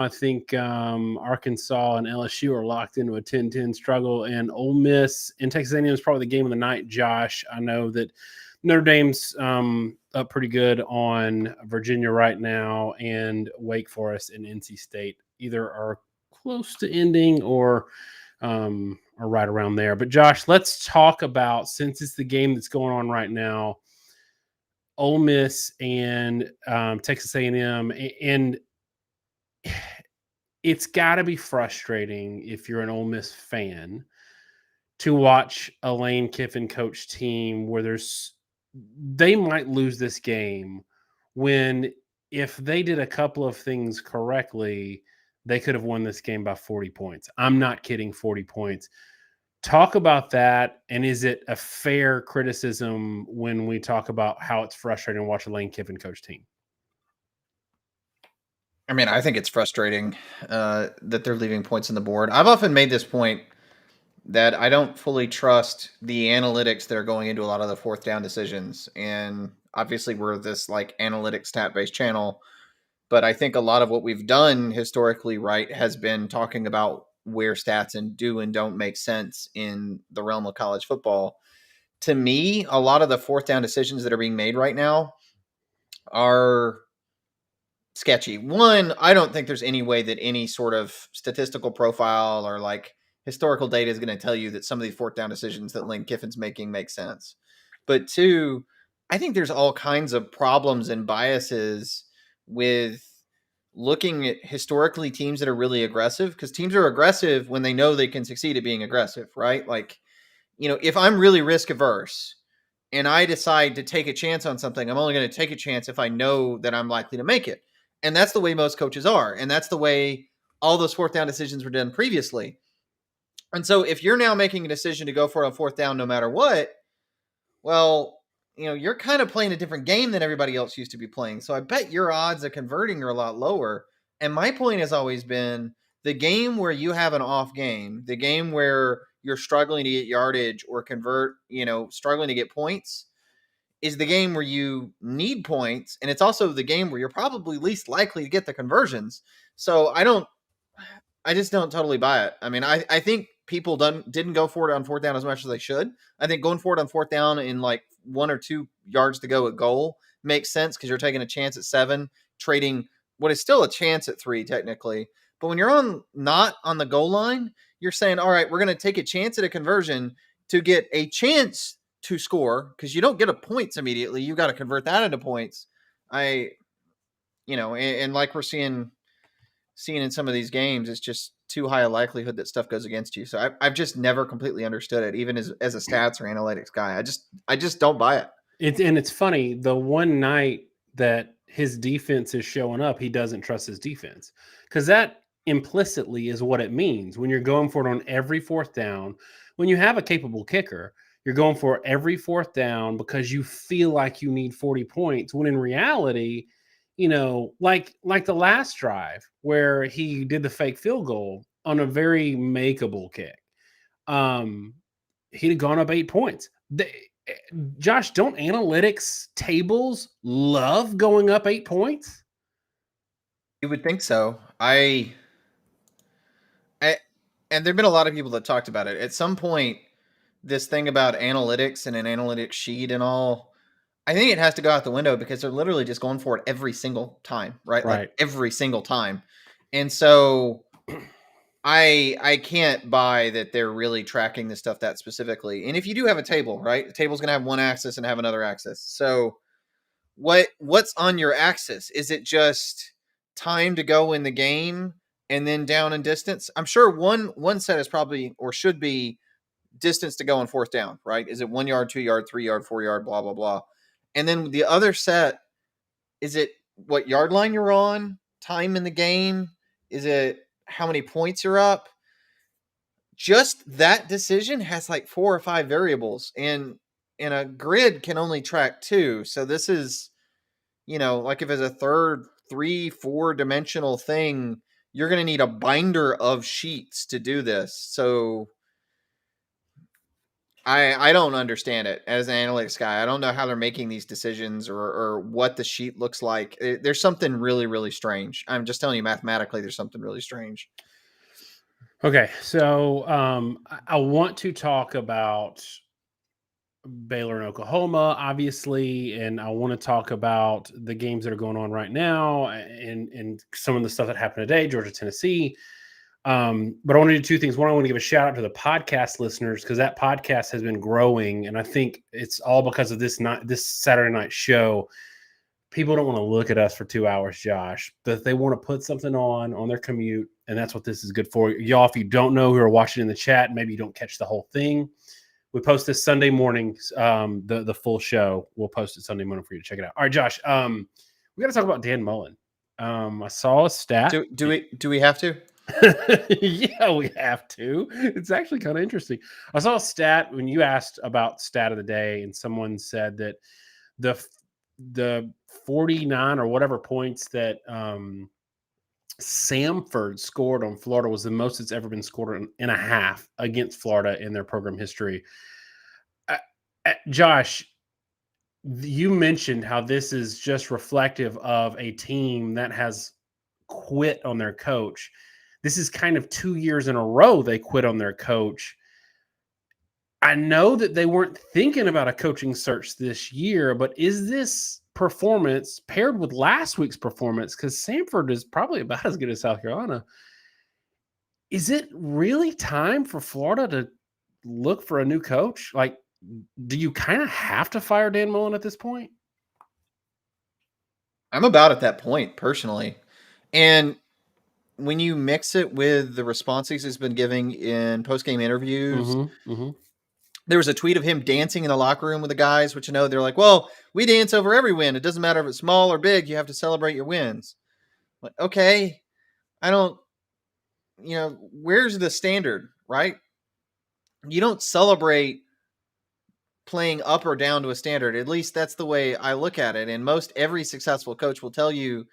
I think Arkansas and LSU are locked into a 10-10 struggle, and Ole Miss and Texas A&M is probably the game of the night. Josh, I know that Notre Dame's up pretty good on Virginia right now, and Wake Forest and NC State either are close to ending or right around there. But Josh, let's talk about, since it's the game that's going on right now, Ole Miss and Texas A&M, and it's got to be frustrating if you're an Ole Miss fan to watch a Lane Kiffin coach team where they might lose this game when, if they did a couple of things correctly, they could have won this game by 40 points. I'm not kidding, 40 points. Talk about that, and is it a fair criticism when we talk about how it's frustrating to watch a Lane Kiffin coach team? I mean, I think it's frustrating that they're leaving points on the board. I've often made this point that I don't fully trust the analytics that are going into a lot of the fourth down decisions. And obviously we're this like analytics stat-based channel, but I think a lot of what we've done historically, right, has been talking about where stats and do and don't make sense in the realm of college football. To me, a lot of the fourth down decisions that are being made right now are sketchy. One, I don't think there's any way that any sort of statistical profile or like historical data is going to tell you that some of these fourth down decisions that Lane Kiffin's making make sense. But two, I think there's all kinds of problems and biases with looking at historically teams that are really aggressive, because teams are aggressive when they know they can succeed at being aggressive, right? Like, if I'm really risk averse and I decide to take a chance on something, I'm only going to take a chance if I know that I'm likely to make it. And that's the way most coaches are. And that's the way all those fourth down decisions were done previously. And so if you're now making a decision to go for a fourth down no matter what, well, you're kind of playing a different game than everybody else used to be playing. So I bet your odds of converting are a lot lower. And my point has always been the game where you have an off game, the game where you're struggling to get yardage or convert, struggling to get points, is the game where you need points. And it's also the game where you're probably least likely to get the conversions. So I just don't totally buy it. I mean, I think people didn't go for it on fourth down as much as they should. I think going for it on fourth down in like 1 or 2 yards to go at goal makes sense because you're taking a chance at 7, trading what is still a chance at 3 technically. But when you're not on the goal line, you're saying, all right, we're going to take a chance at a conversion to get a chance to score, because you don't get a points immediately. You got to convert that into points. And like we're seeing in some of these games, it's just too high a likelihood that stuff goes against you. So I've just never completely understood it, even as a stats or analytics guy. I just don't buy it. It's funny, the one night that his defense is showing up, he doesn't trust his defense, because that implicitly is what it means when you're going for it on every fourth down. When you have a capable kicker, you're going for every fourth down because you feel like you need 40 points, when in reality, like the last drive where he did the fake field goal on a very makeable kick, he'd have gone up 8 points. Josh, don't analytics tables love going up 8 points? You would think so. And there've been a lot of people that talked about it. At some point, this thing about analytics and an analytics sheet and all, I think it has to go out the window, because they're literally just going for it every single time, right? Like every single time. And so I can't buy that they're really tracking this stuff that specifically. And if you do have a table, right, the table's going to have one axis and have another axis. So what's on your axis? Is it just time to go in the game and then down and distance? I'm sure one set is probably, or should be, distance to go on fourth down, right? Is it 1 yard, 2 yard, 3 yard, 4 yard, blah, blah, blah. And then the other set, is it what yard line you're on, time in the game? Is it how many points you're up? Just that decision has like 4 or 5 variables, and a grid can only track 2. So this is, like if it's a third 3-4 dimensional thing, you're going to need a binder of sheets to do this. So I don't understand it as an analytics guy. I don't know how they're making these decisions or what the sheet looks like. There's something really, really strange. I'm just telling you mathematically, there's something really strange. Okay, so I want to talk about Baylor and Oklahoma, obviously, and I want to talk about the games that are going on right now and some of the stuff that happened today, Georgia, Tennessee. But I want to do two things. One, I want to give a shout out to the podcast listeners because that podcast has been growing, and I think it's all because of this Saturday night show. People don't want to look at us for 2 hours, Josh, but they want to put something on their commute, and that's what this is good for. Y'all, if you don't know who are watching in the chat, maybe you don't catch the whole thing. We post this Sunday morning, the full show. We'll post it Sunday morning for you to check it out. All right, Josh, we got to talk about Dan Mullen. I saw a stat. Do we have to? Yeah, we have to. It's actually kind of interesting. I saw a stat when you asked about stat of the day, and someone said that the 49 or whatever points that Samford scored on Florida was the most it's ever been scored in a half against Florida in their program history. Josh, you mentioned how this is just reflective of a team that has quit on their coach. This is kind of 2 years in a row they quit on their coach. I know that they weren't thinking about a coaching search this year, but is this performance paired with last week's performance, because Samford is probably about as good as South Carolina, is it really time for Florida to look for a new coach? Like, do you kind of have to fire Dan Mullen at this point? I'm about at that point personally. And when you mix it with the responses he's been giving in post-game interviews, there was a tweet of him dancing in the locker room with the guys, which, they're like, well, we dance over every win. It doesn't matter if it's small or big. You have to celebrate your wins. Like, okay, I don't, where's the standard, right? You don't celebrate playing up or down to a standard. At least that's the way I look at it. And every successful coach will tell you,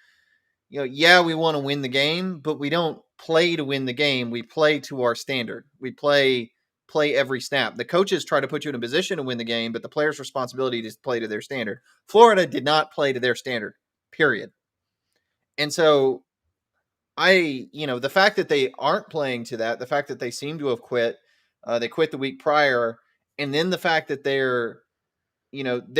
yeah, we want to win the game, but we don't play to win the game. We play to our standard. We play every snap. The coaches try to put you in a position to win the game, but the player's responsibility is to play to their standard. Florida did not play to their standard, period. And so the fact that they aren't playing to that, the fact that they seem to have quit, they quit the week prior, and then the fact that there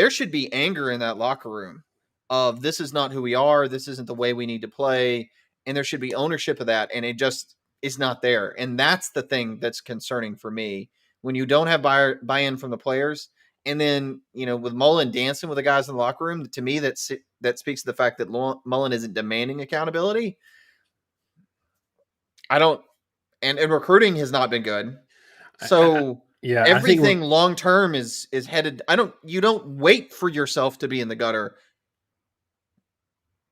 should be anger in that locker room of this is not who we are, this isn't the way we need to play, and there should be ownership of that, and it just is not there. And that's the thing that's concerning for me, when you don't have buy-in from the players. And then, with Mullen dancing with the guys in the locker room, to me, that speaks to the fact that Mullen isn't demanding accountability. And recruiting has not been good. So yeah, everything long-term is headed. You don't wait for yourself to be in the gutter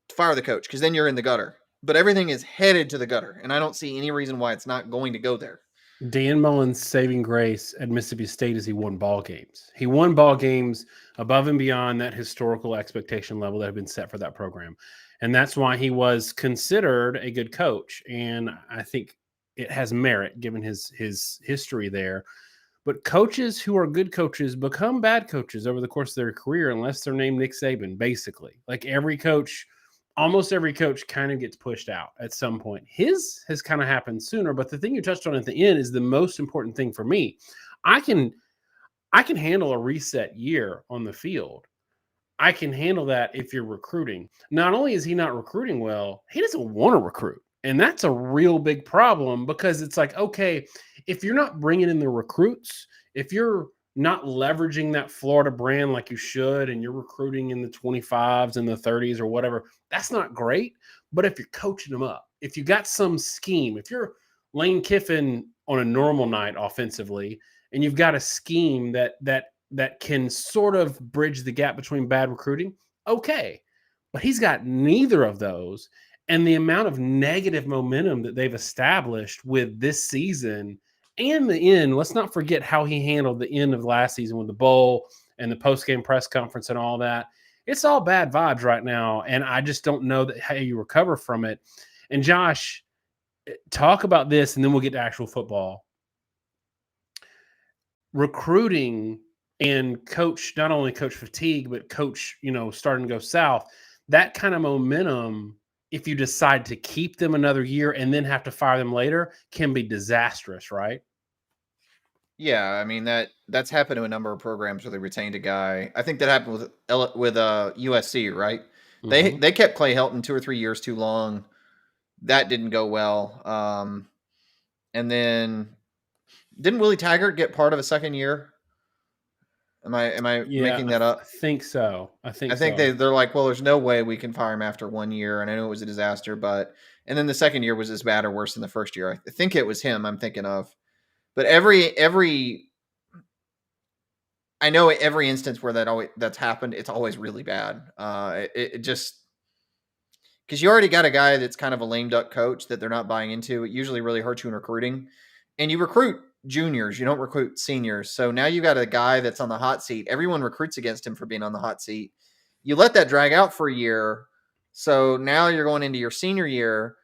to fire the coach, because then you're in the gutter. But everything is headed to the gutter, and I don't see any reason why it's not going to go there. Dan Mullen's saving grace at Mississippi State is he won ball games. He won ball games above and beyond that historical expectation level that had been set for that program. And that's why he was considered a good coach. And I think it has merit given his history there. But coaches who are good coaches become bad coaches over the course of their career unless they're named Nick Saban, basically. Like almost every coach kind of gets pushed out at some point. His has kind of happened sooner, but the thing you touched on at the end is the most important thing for me. I can handle a reset year on the field. I can handle that if you're recruiting. Not only is he not recruiting well, he doesn't want to recruit. And that's a real big problem, because it's like, okay, if you're not bringing in the recruits, if you're not leveraging that Florida brand like you should, and you're recruiting in the 25s and the 30s or whatever, that's not great. But if you're coaching them up, if you got some scheme, if you're Lane Kiffin on a normal night offensively, and you've got a scheme that can sort of bridge the gap between bad recruiting, okay. But he's got neither of those. And the amount of negative momentum that they've established with this season and the end, let's not forget how he handled the end of last season with the bowl and the post-game press conference and all that. It's all bad vibes right now, and I just don't know how you recover from it. And Josh, talk about this, and then we'll get to actual football. recruiting and coach, not only coach fatigue, but coach, starting to go south, that kind of momentum, if you decide to keep them another year and then have to fire them later, can be disastrous, right? Yeah, I mean that's happened to a number of programs where they retained a guy. I think that happened with USC, right? Mm-hmm. They kept Clay Helton 2 or 3 years too long. That didn't go well. And then didn't Willie Taggart get part of a second year? Am I Yeah, making that I up? think so. I think So. they're like, well, there's no way we can fire him after 1 year, and I know it was a disaster, but and then the second year was as bad or worse than the first year. I think it was him I'm thinking of. But every I know every instance where that's happened, it's always really bad. It just because you already got a guy that's kind of a lame duck coach that they're not buying into. It usually really hurts you in recruiting, and you recruit juniors, you don't recruit seniors. So now you got a guy that's on the hot seat. Everyone recruits against him for being on the hot seat. You let that drag out for a year, so now you're going into your senior year,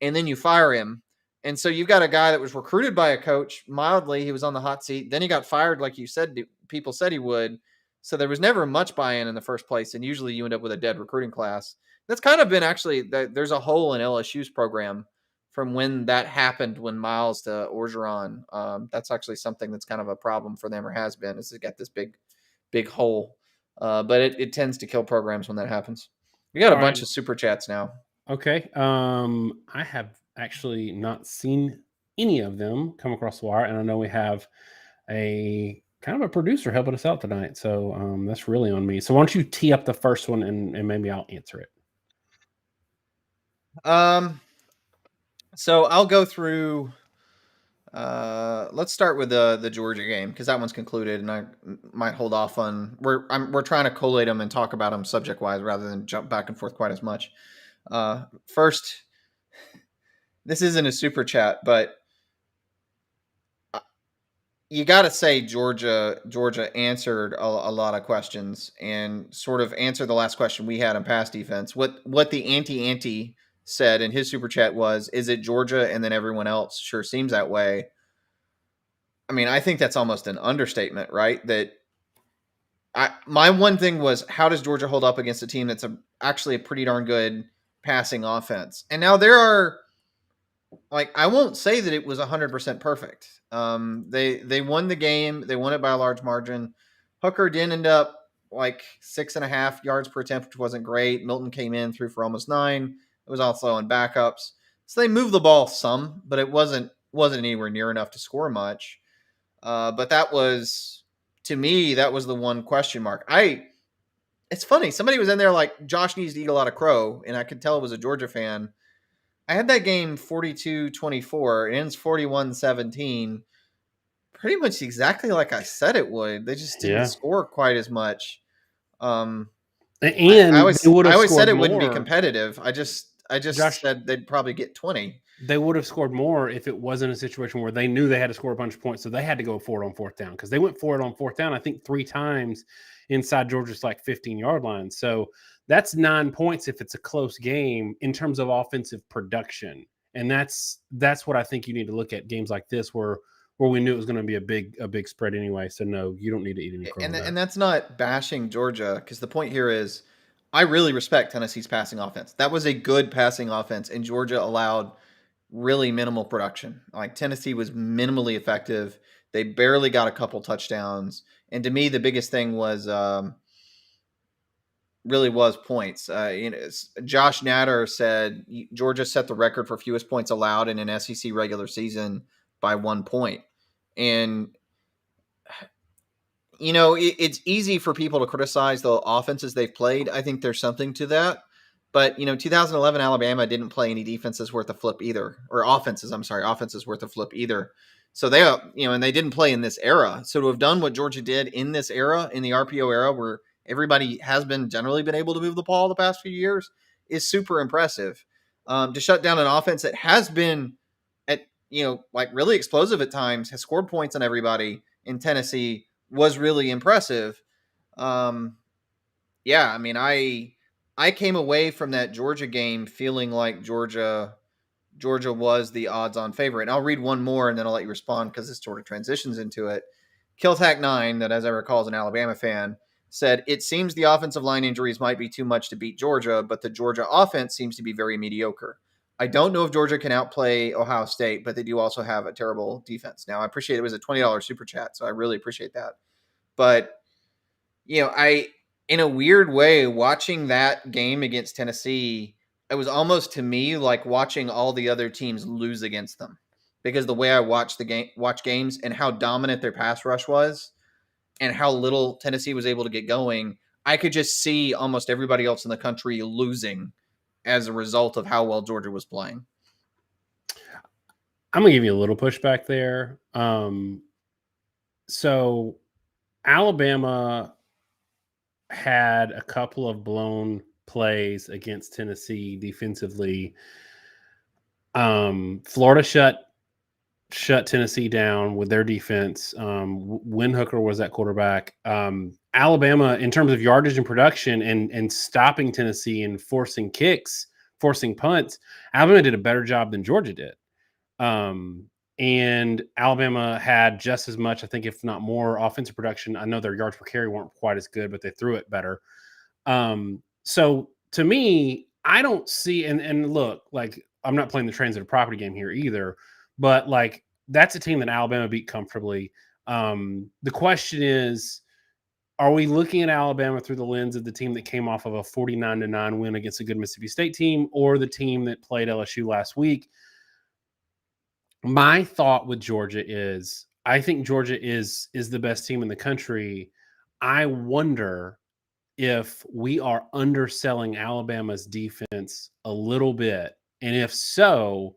and then you fire him. And so you've got a guy that was recruited by a coach mildly. He was on the hot seat. Then he got fired, like you said, people said he would. So there was never much buy-in in the first place, and usually you end up with a dead recruiting class. That's kind of been actually there's a hole in LSU's program from when that happened when Miles to Orgeron. That's actually something that's kind of a problem for them or has been. Is they got this big hole, but it tends to kill programs when that happens. We got a All right. bunch of super chats now. Okay. I have actually not seen any of them come across the wire, and I know we have a kind of a producer helping us out tonight, so that's really on me. So why don't you tee up the first one, and maybe I'll answer it. So I'll go through. Let's start with the Georgia game because that one's concluded, and I might hold off on. We're trying to collate them and talk about them subject wise rather than jump back and forth quite as much. First, this isn't a super chat, but you got to say Georgia answered a lot of questions and sort of answered the last question we had on pass defense. What the ante said in his super chat was, is it Georgia and then everyone else? Sure seems that way. I mean, I think that's almost an understatement, right? My one thing was, how does Georgia hold up against a team that's actually a pretty darn good passing offense? And now there are, like, I won't say that it was 100% perfect. They won the game. They won it by a large margin. Hooker did end up like 6.5 yards per attempt, which wasn't great. Milton came in, threw for almost 9. It was also on backups. So they moved the ball some, but it wasn't anywhere near enough to score much. But that was, to me, that was the one question mark. It's funny. Somebody was in there like, Josh needs to eat a lot of crow, and I could tell it was a Georgia fan. I had that game 42-24. It ends 41-17. Pretty much exactly like I said it would. They just didn't score quite as much. And I always said it more. wouldn't be competitive. I just Josh, said they'd probably get 20. They would have scored more if it wasn't a situation where they knew they had to score a bunch of points, so they had to go for it on fourth down, because they went for it on fourth down, I think 3 times inside Georgia's like 15-yard line. So that's 9 points if it's a close game in terms of offensive production, and that's what I think you need to look at games like this where we knew it was going to be a big spread anyway. So no, you don't need to eat any crow. And that's not bashing Georgia, because the point here is, I really respect Tennessee's passing offense. That was a good passing offense, and Georgia allowed really minimal production. Like, Tennessee was minimally effective. They barely got a couple touchdowns. And to me, the biggest thing was really was points. Josh Natter said Georgia set the record for fewest points allowed in an SEC regular season by 1 point. And it's easy for people to criticize the offenses they've played. I think there's something to that. But, 2011 Alabama didn't play any defenses worth a flip either, or offenses worth a flip either. So they, and they didn't play in this era. So to have done what Georgia did in this era, in the RPO era, where everybody has generally been able to move the ball the past few years, is super impressive. To shut down an offense that has been really explosive at times, has scored points on everybody in Tennessee, was really impressive. Yeah, I mean, I came away from that Georgia game feeling like Georgia was the odds-on favorite. And I'll read one more, and then I'll let you respond because this sort of transitions into it. Killtack9, that as I recall is an Alabama fan, said, it seems the offensive line injuries might be too much to beat Georgia, but the Georgia offense seems to be very mediocre. I don't know if Georgia can outplay Ohio State, but they do also have a terrible defense. Now, I appreciate it was a $20 super chat, so I really appreciate that. But, in a weird way, watching that game against Tennessee, it was almost to me like watching all the other teams lose against them, because the way I watch games and how dominant their pass rush was and how little Tennessee was able to get going, I could just see almost everybody else in the country losing as a result of how well Georgia was playing. I'm gonna give you a little pushback there. So Alabama had a couple of blown plays against Tennessee defensively. Florida shut Tennessee down with their defense. Windhooker was that quarterback. Alabama, in terms of yardage and production and stopping Tennessee and forcing kicks, forcing punts, Alabama did a better job than Georgia did. And Alabama had just as much, I think, if not more, offensive production. I know their yards per carry weren't quite as good, but they threw it better. So to me, I don't see, and look, like, I'm not playing the transitive property game here either, but like, that's a team that Alabama beat comfortably. The question is, are we looking at Alabama through the lens of the team that came off of a 49-9 win against a good Mississippi State team, or the team that played LSU last week? My thought with Georgia is, I think Georgia is the best team in the country. I wonder if we are underselling Alabama's defense a little bit. And if so,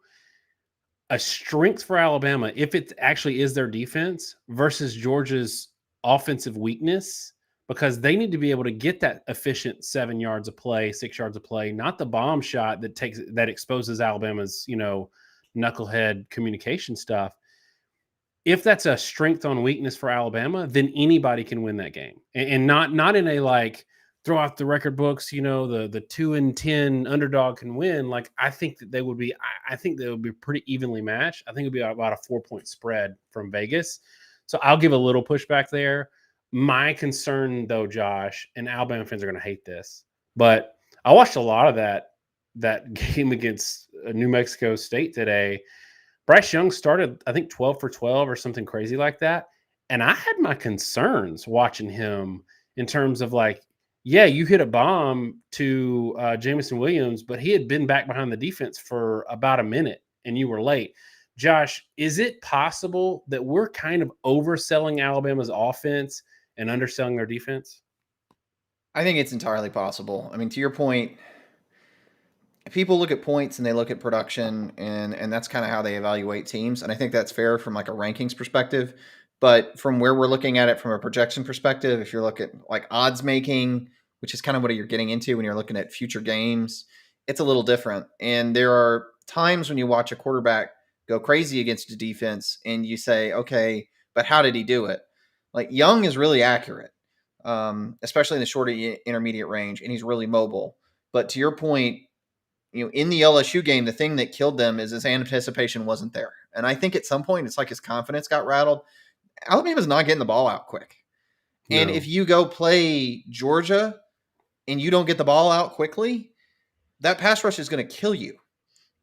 a strength for Alabama, if it actually is their defense versus Georgia's offensive weakness, because they need to be able to get that efficient 7 yards of play, 6 yards of play, not the bomb shot that exposes Alabama's, knucklehead communication stuff. If that's a strength on weakness for Alabama, then anybody can win that game, and not in a like throw out the record books. The 2-10 underdog can win. Like, I think that they would be. I think they would be pretty evenly matched. I think it would be about a 4-point spread from Vegas. So I'll give a little pushback there. My concern, though, Josh, and Alabama fans are going to hate this, but I watched a lot of that game against New Mexico State today. Bryce Young started, I think, 12 for 12 or something crazy like that. And I had my concerns watching him in terms of like, yeah, you hit a bomb to Jamison Williams, but he had been back behind the defense for about a minute and you were late. Josh, is it possible that we're kind of overselling Alabama's offense and underselling their defense? I think it's entirely possible. I mean, to your point, people look at points and they look at production, and that's kind of how they evaluate teams. And I think that's fair from like a rankings perspective. But from where we're looking at it from a projection perspective, if you're looking at like odds making, which is kind of what you're getting into when you're looking at future games, it's a little different. And there are times when you watch a quarterback go crazy against a defense and you say, okay, but how did he do it? Like, Young is really accurate, especially in the short intermediate range, and he's really mobile. But to your point, in the LSU game, the thing that killed them is his anticipation wasn't there. And I think at some point, it's like his confidence got rattled. Alabama's not getting the ball out quick. No. And if you go play Georgia and you don't get the ball out quickly, that pass rush is going to kill you.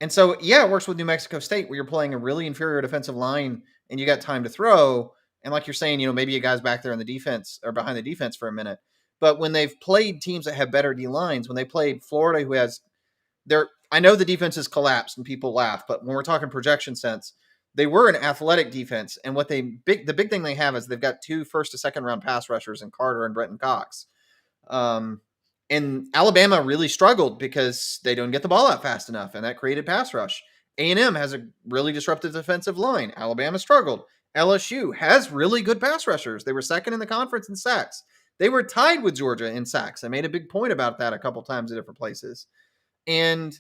And so, yeah, it works with New Mexico State where you're playing a really inferior defensive line and you got time to throw. And like you're saying, maybe a guy's back there in the defense or behind the defense for a minute. But when they've played teams that have better D lines, when they played Florida, who has I know the defense has collapsed and people laugh, but when we're talking projection sense, they were an athletic defense. And the big thing they have is they've got 2 first to second round pass rushers in Carter and Brenton Cox. And Alabama really struggled because they don't get the ball out fast enough, and that created pass rush. A&M has a really disruptive defensive line. Alabama struggled. LSU has really good pass rushers. They were second in the conference in sacks. They were tied with Georgia in sacks. I made a big point about that a couple times at different places. And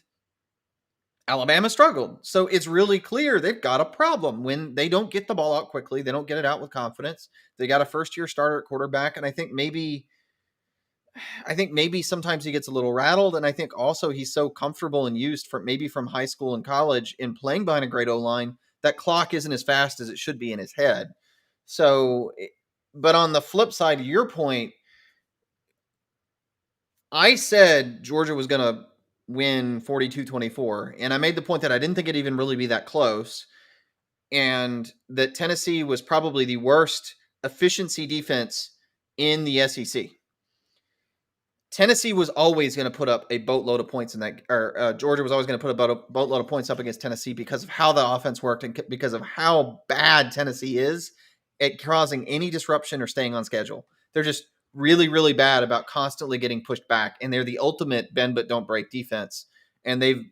Alabama struggled. So it's really clear they've got a problem when they don't get the ball out quickly. They don't get it out with confidence. They got a first-year starter at quarterback, and I think maybe sometimes he gets a little rattled, and I think also he's so comfortable and used from high school and college in playing behind a great O-line, that clock isn't as fast as it should be in his head. So But on the flip side of your point, I said Georgia was going to win 42-24, and I made the point that I didn't think it'd even really be that close, and that Tennessee was probably the worst efficiency defense in the SEC. Tennessee was always going to put up a boatload of points in that, or Georgia was always going to put a boatload of points up against Tennessee because of how the offense worked and because of how bad Tennessee is at causing any disruption or staying on schedule. They're just really, really bad about constantly getting pushed back, and they're the ultimate bend but don't break defense. And they've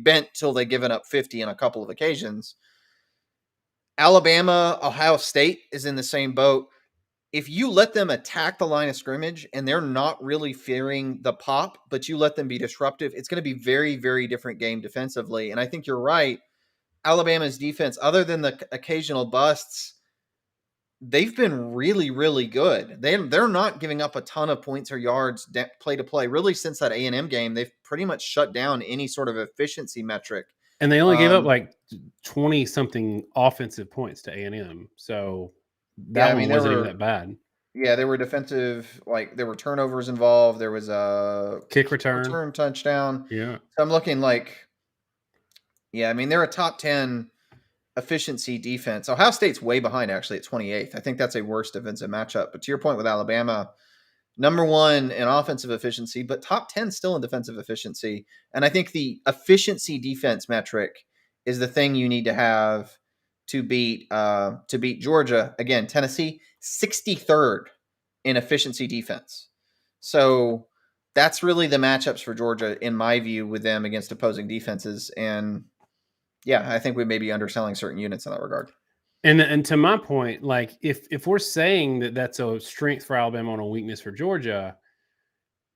bent till they've given up 50 on a couple of occasions. Alabama, Ohio State is in the same boat. If you let them attack the line of scrimmage and they're not really fearing the pop, but you let them be disruptive, it's going to be very, very different game defensively. And I think you're right. Alabama's defense, other than the occasional busts, they've been really, really good. They're not giving up a ton of points or yards play to play. Really, since that A&M game, they've pretty much shut down any sort of efficiency metric. And they only gave up like 20 something offensive points to A&M. So that one wasn't even that bad. Yeah, there were defensive, like there were turnovers involved. There was a kick return touchdown. Yeah. So I'm looking like, yeah, I mean, they're a top 10 efficiency defense. Ohio State's way behind actually at 28th. I think that's a worse defensive matchup. But to your point with Alabama, number 1 in offensive efficiency, but top 10 still in defensive efficiency. And I think the efficiency defense metric is the thing you need to have to beat Georgia. Again, Tennessee, 63rd in efficiency defense. So that's really the matchups for Georgia, in my view, with them against opposing defenses. And yeah, I think we may be underselling certain units in that regard. And to my point, like if we're saying that that's a strength for Alabama and a weakness for Georgia,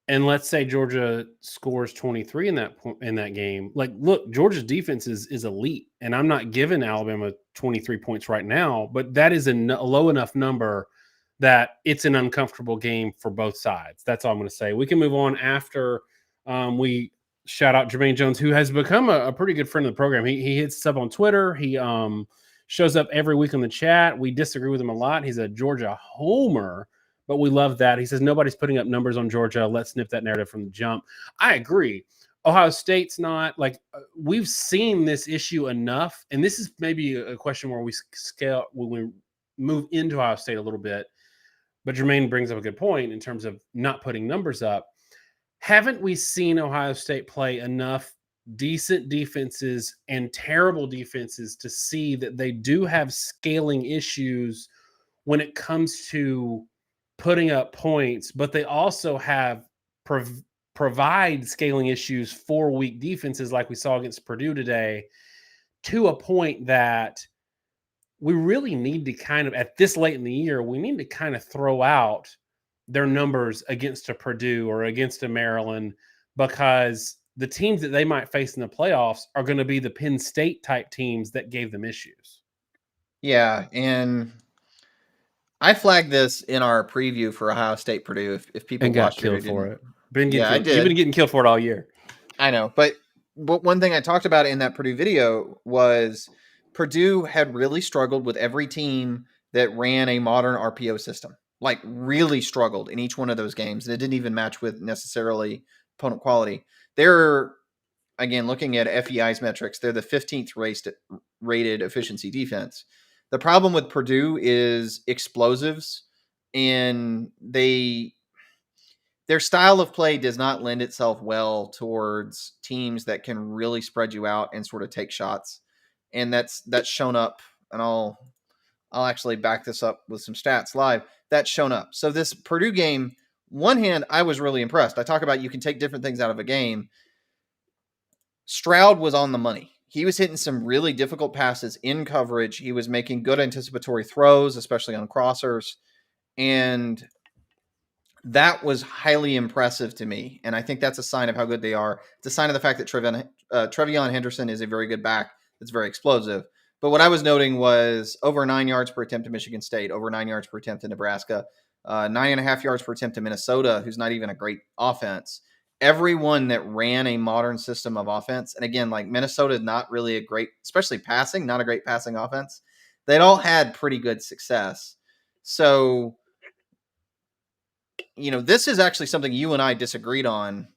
and let's say Georgia scores 23 in that game, like look, Georgia's defense is elite, and I'm not giving Alabama 23 points right now, but that is a low enough number that it's an uncomfortable game for both sides. That's all I'm going to say. We can move on after we shout out Jermaine Jones, who has become a pretty good friend of the program. He hits us up on Twitter. He shows up every week on the chat. We disagree with him a lot. He's a Georgia homer, but we love that. He says nobody's putting up numbers on Georgia. Let's snip that narrative from the jump. I agree. Ohio State's not like we've seen this issue enough, and this is maybe a question where we scale when we move into Ohio State a little bit. But Jermaine brings up a good point in terms of not putting numbers up. Haven't we seen Ohio State play enough decent defenses and terrible defenses to see that they do have scaling issues when it comes to putting up points, but they also have provide scaling issues for weak defenses like we saw against Purdue today, to a point that we really need to kind of, at this late in the year, we need to kind of throw out their numbers against a Purdue or against a Maryland, because the teams that they might face in the playoffs are going to be the Penn State type teams that gave them issues. Yeah, and I flagged this in our preview for Ohio State Purdue. If people and got killed for it, I did. You've been getting killed for it all year. I know, but one thing I talked about in that Purdue video was Purdue had really struggled with every team that ran a modern RPO system. Like really struggled in each one of those games, and it didn't even match with necessarily opponent quality. They're, again, looking at FEI's metrics, they're the 15th rated efficiency defense. The problem with Purdue is explosives, and their style of play does not lend itself well towards teams that can really spread you out and sort of take shots. And that's shown up, and I'll actually back this up with some stats live. That's shown up. So this Purdue game, one hand, I was really impressed. I talk about you can take different things out of a game. Stroud was on the money. He was hitting some really difficult passes in coverage. He was making good anticipatory throws, especially on crossers. And that was highly impressive to me. And I think that's a sign of how good they are. It's a sign of the fact that Trevion Henderson is a very good back that's very explosive. But what I was noting was over 9 yards per attempt to Michigan State, over 9 yards per attempt to Nebraska, 9.5 yards per attempt to Minnesota, who's not even a great offense. Everyone that ran a modern system of offense, and again, like Minnesota is not really a great, especially passing, not a great passing offense. They'd all had pretty good success. So, this is actually something you and I disagreed on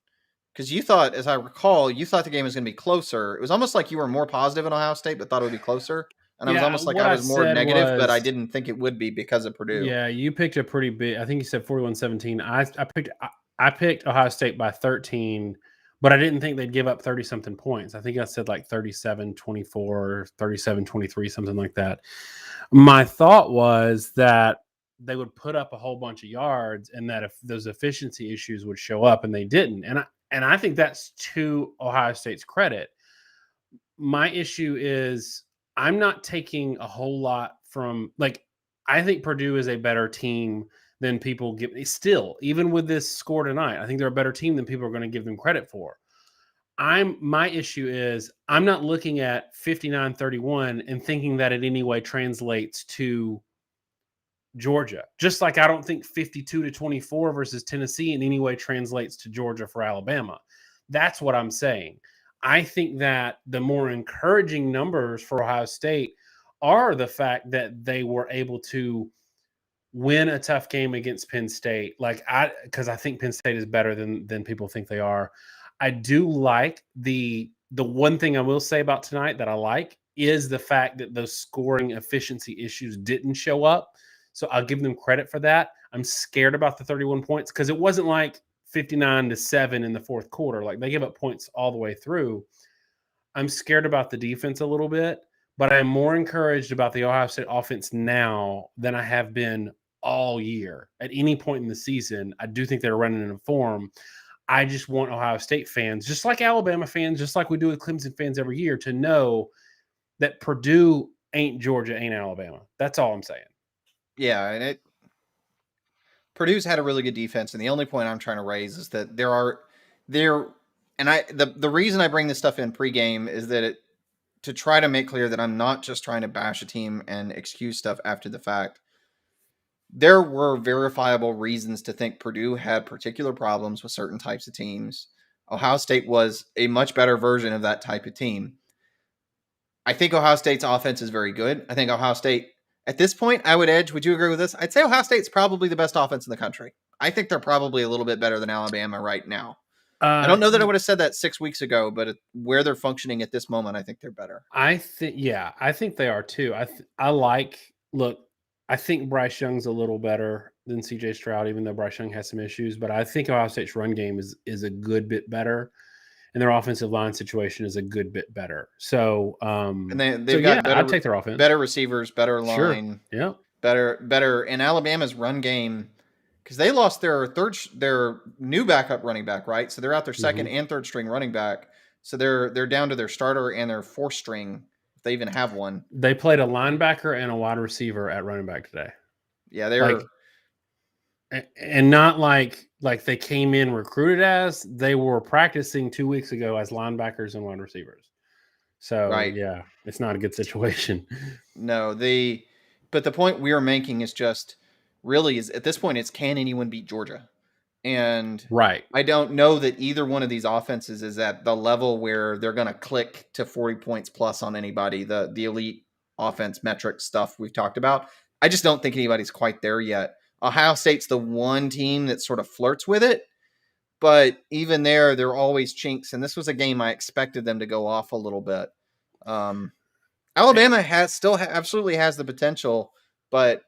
because you thought, as I recall, you thought the game was going to be closer. It was almost like you were more positive in Ohio State, but thought it would be closer. And I was Yeah, almost like what I I was more said negative, but I was, didn't think it would be because of Purdue. yeah, you picked a pretty big. I think you said 41-17. I picked Ohio State by 13, but I didn't think they'd give up 30 something points. I think I said like 37-24, 37-23, something like that. My thought was that they would put up a whole bunch of yards and that if those efficiency issues would show up, and they didn't. And I think that's to Ohio State's credit. My issue is I'm not taking a whole lot from, like, I think Purdue is a better team than people give me still, even with this score tonight. I think they're a better team than people are going to give them credit for. My issue is I'm not looking at 59-31 and thinking that it any way translates to Georgia. Just like I don't think 52-24 versus Tennessee in any way translates to Georgia for Alabama. That's what I'm saying. I think that the more encouraging numbers for Ohio State are the fact that they were able to win a tough game against Penn State. Because I think Penn State is better than people think they are. I do like the one thing I will say about tonight that I like is the fact that those scoring efficiency issues didn't show up. So I'll give them credit for that. I'm scared about the 31 points because it wasn't like 59-7 in the fourth quarter. Like, they gave up points all the way through. I'm scared about the defense a little bit, but I'm more encouraged about the Ohio State offense now than I have been all year. At any point in the season, I do think they're running in a form. I just want Ohio State fans, just like Alabama fans, just like we do with Clemson fans every year, to know that Purdue ain't Georgia, ain't Alabama. That's all I'm saying. Yeah, and Purdue's had a really good defense, and the only point I'm trying to raise is that the reason I bring this stuff in pregame is that to try to make clear that I'm not just trying to bash a team and excuse stuff after the fact. There were verifiable reasons to think Purdue had particular problems with certain types of teams. Ohio State was a much better version of that type of team. I think Ohio State's offense is very good. I think Ohio State, at this point, I would edge. Would you agree with this? I'd say Ohio State's probably the best offense in the country. I think they're probably a little bit better than Alabama right now. I don't know that I would have said that 6 weeks ago, but where they're functioning at this moment, I think they're better. I think they are too. I think Bryce Young's a little better than CJ Stroud, even though Bryce Young has some issues. But I think Ohio State's run game is a good bit better, and their offensive line situation is a good bit better. So, and they've got I'd take their offense, better receivers, better line, yeah, better. And Alabama's run game, because they lost their new backup running back, right? So they're out their second and third string running back. So they're down to their starter and their fourth string, if they even have one. They played a linebacker and a wide receiver at running back today. Yeah, they're and not like they came in recruited as. They were practicing 2 weeks ago as linebackers and wide receivers. So right. Yeah, it's not a good situation. No, but the point we are making is just really is at this point it's can anyone beat Georgia? And right. I don't know that either one of these offenses is at the level where they're going to click to 40 points plus on anybody. The elite offense metric stuff we've talked about. I just don't think anybody's quite there yet. Ohio State's the one team that sort of flirts with it, but even there are always chinks. And this was a game I expected them to go off a little bit. Alabama absolutely has the potential, but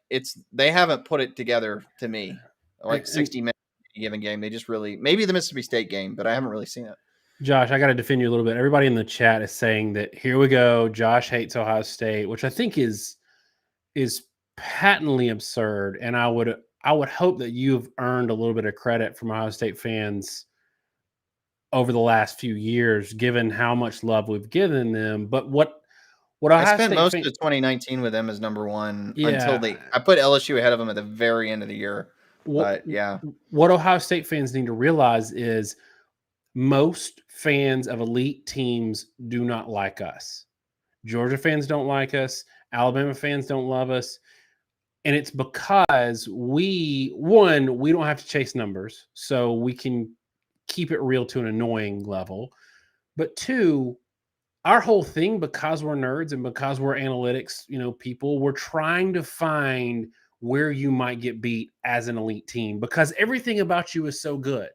they haven't put it together to me. Like 60 minutes in a given game, they just really, maybe the Mississippi State game, but I haven't really seen it. Josh, I got to defend you a little bit. Everybody in the chat is saying that here we go. Josh hates Ohio State, which I think is patently absurd. And I would hope that you've earned a little bit of credit from Ohio State fans over the last few years, given how much love we've given them. But what I spent most of 2019 with them as number one until I put LSU ahead of them at the very end of the year. What Ohio State fans need to realize is most fans of elite teams do not like us. Georgia fans don't like us. Alabama fans don't love us. And it's because we don't have to chase numbers, so we can keep it real to an annoying level. But two, our whole thing, because we're nerds and because we're analytics, people, we're trying to find where you might get beat as an elite team, because everything about you is so good.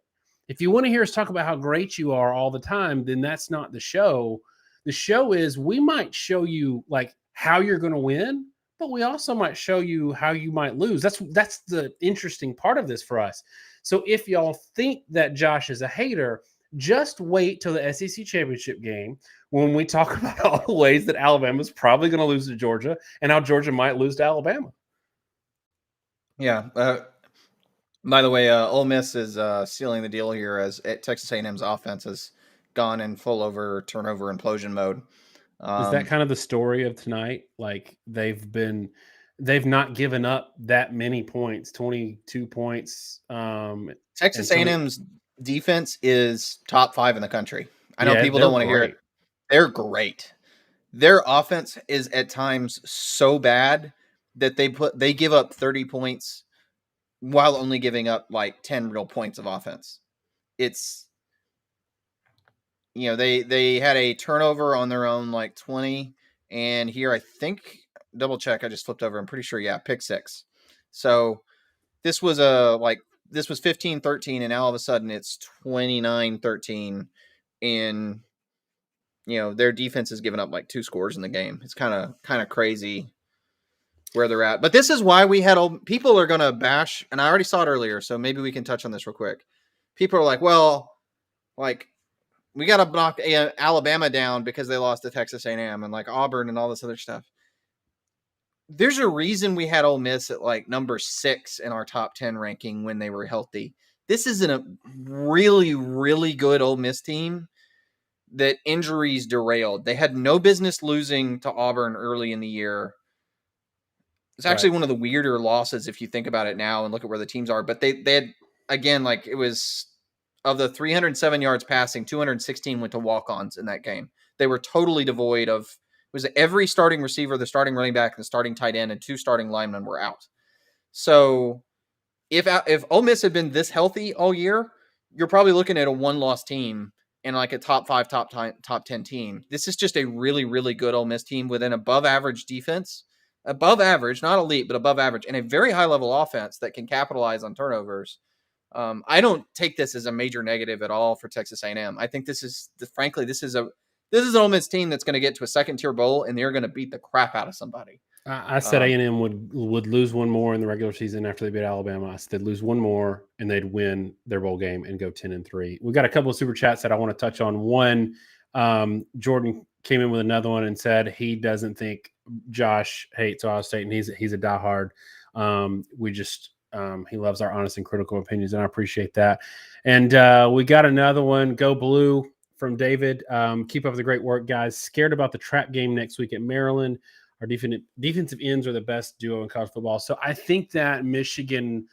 If you want to hear us talk about how great you are all the time, then that's not the show. The show is, we might show you like how you're going to win, but we also might show you how you might lose. That's the interesting part of this for us. So if y'all think that Josh is a hater, just wait till the SEC championship game when we talk about all the ways that Alabama's probably going to lose to Georgia and how Georgia might lose to Alabama. Yeah. By the way, Ole Miss is sealing the deal here as Texas A&M's offense has gone in full turnover implosion mode. Is that kind of the story of tonight? Like they've not given up that many points, 22 points. Texas A&M's defense is top 5 in the country. I know people don't want to hear it. They're great. Their offense is at times so bad that they give up 30 points while only giving up like 10 real points of offense. It's, they had a turnover on their own like 20, and here I think, double check, I just flipped over, I'm pretty sure, pick 6. So this was 15-13, and now all of a sudden it's 29-13, and their defense has given up like 2 scores in the game. It's kind of crazy where they're at. But this is why people are going to bash, and I already saw it earlier, so maybe we can touch on this real quick. People are like, well, like, we got to knock Alabama down because they lost to Texas A&M and like Auburn and all this other stuff. There's a reason we had Ole Miss at like number 6 in our top 10 ranking when they were healthy. This isn't a really, really good Ole Miss team that injuries derailed. They had no business losing to Auburn early in the year. It's actually one of the weirder losses if you think about it now and look at where the teams are. But they had, again, like, it was, of the 307 yards passing, 216 went to walk-ons in that game. They were totally devoid of, it was every starting receiver, the starting running back, and the starting tight end, and 2 starting linemen were out. So if Ole Miss had been this healthy all year, you're probably looking at a 1-loss team and like a top 5, top 10 team. This is just a really, really good Ole Miss team with an above average defense, above average, not elite, but above average, and a very high level offense that can capitalize on turnovers. I don't take this as a major negative at all for Texas A&M. I think this is an Ole Miss team that's going to get to a 2nd-tier bowl, and they're going to beat the crap out of somebody. I said A&M would lose one more in the regular season after they beat Alabama. I said they'd lose one more and they'd win their bowl game and go 10-3. We got a couple of super chats that I want to touch on. One, Jordan came in with another one and said he doesn't think Josh hates Ohio State, and he's a diehard. He loves our honest and critical opinions, and I appreciate that. And we got another one, Go Blue, from David. Keep up the great work, guys. Scared about the trap game next week at Maryland. Our defensive ends are the best duo in college football. So I think that Michigan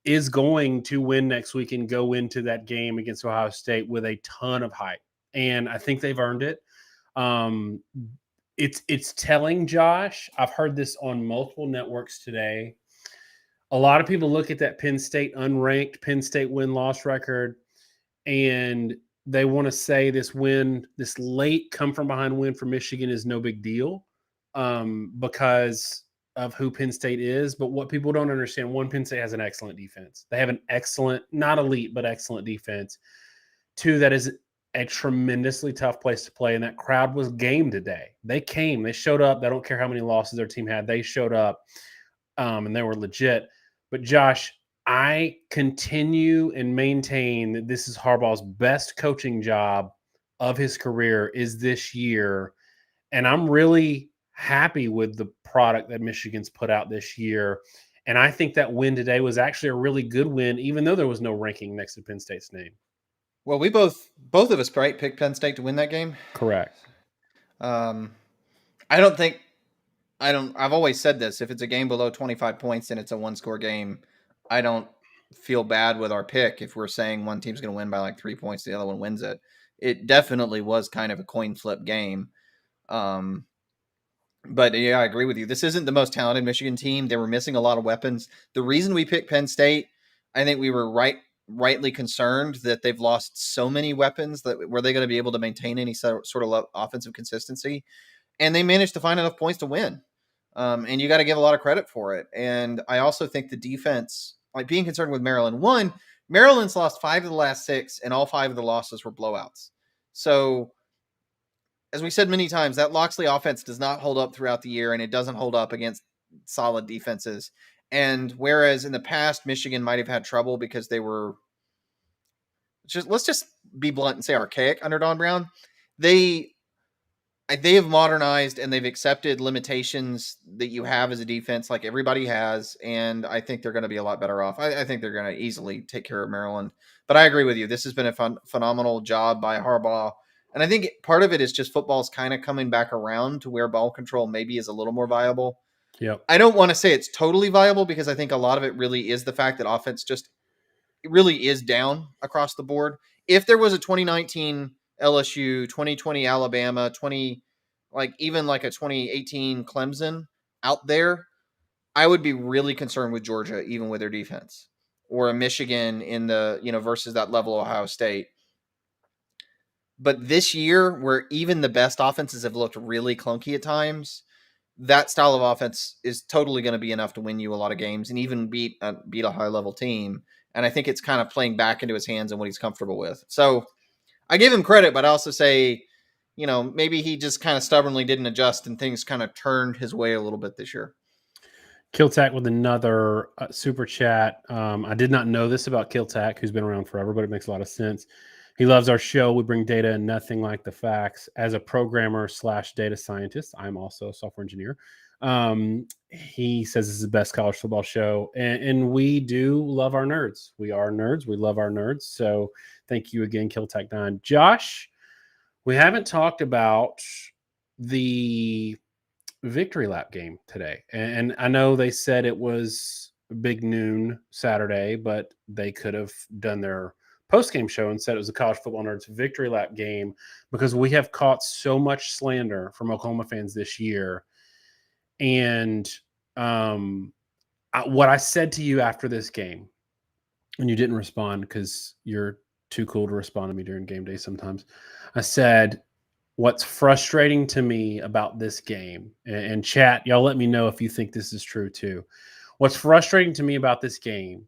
is going to win next week and go into that game against Ohio State with a ton of hype. And I think they've earned it. It's telling, Josh. I've heard this on multiple networks today. A lot of people look at that Penn State unranked Penn State win-loss record, and they want to say this late come-from-behind win for Michigan is no big deal because of who Penn State is. But what people don't understand, one, Penn State has an excellent defense. They have an excellent, not elite, but excellent defense. 2, that is a tremendously tough place to play, and that crowd was game today. They came. They showed up. They don't care how many losses their team had. They showed up, and they were legit. But, Josh, I continue and maintain that this is Harbaugh's best coaching job of his career is this year, and I'm really happy with the product that Michigan's put out this year. And I think that win today was actually a really good win, even though there was no ranking next to Penn State's name. Well, we both of us, right, picked Penn State to win that game? Correct. I've always said this. If it's a game below 25 points and it's a 1-score game, I don't feel bad with our pick if we're saying one team's going to win by like 3 points, the other one wins it. It definitely was kind of a coin flip game. But yeah, I agree with you. This isn't the most talented Michigan team. They were missing a lot of weapons. The reason we picked Penn State, I think we were rightly concerned that they've lost so many weapons that were they going to be able to maintain any sort of offensive consistency? And they managed to find enough points to win. And you got to give a lot of credit for it. And I also think the defense, like being concerned with Maryland, one, Maryland's lost 5 of the last 6, and all 5 of the losses were blowouts. So, as we said many times, that Loxley offense does not hold up throughout the year, and it doesn't hold up against solid defenses. And whereas in the past, Michigan might have had trouble because they were let's just be blunt and say archaic under Don Brown, they have modernized and they've accepted limitations that you have as a defense, like everybody has, and I think they're going to be a lot better off. I think they're going to easily take care of Maryland. But I agree with you. This has been a phenomenal job by Harbaugh. And I think part of it is just football's kind of coming back around to where ball control maybe is a little more viable. Yep. I don't want to say it's totally viable because I think a lot of it really is the fact that offense just really is down across the board. If there was a 2019 LSU, 2020 Alabama, even like a 2018 Clemson out there, I would be really concerned with Georgia, even with their defense, or a Michigan in the, versus that level of Ohio State. But this year, where even the best offenses have looked really clunky at times, that style of offense is totally going to be enough to win you a lot of games and even beat a high level team. And I think it's kind of playing back into his hands and what he's comfortable with. So I give him credit, but I also say, maybe he just kind of stubbornly didn't adjust and things kind of turned his way a little bit this year. Kiltack with another super chat. I did not know this about Kiltack, who's been around forever, but it makes a lot of sense. He loves our show. We bring data and nothing like the facts. As a programmer / data scientist, I'm also a software engineer. He says this is the best college football show, and we do love our nerds. We are nerds. We love our nerds. So thank you again, Kiltack9. Josh, we haven't talked about the victory lap game today. And I know they said it was big noon Saturday, but they could have done their post-game show and said it was a college football nerds victory lap game, because we have caught so much slander from Oklahoma fans this year. And what I said to you after this game, and you didn't respond because you're too cool to respond to me during game day sometimes, I said, what's frustrating to me about this game, and chat, y'all let me know if you think this is true too. What's frustrating to me about this game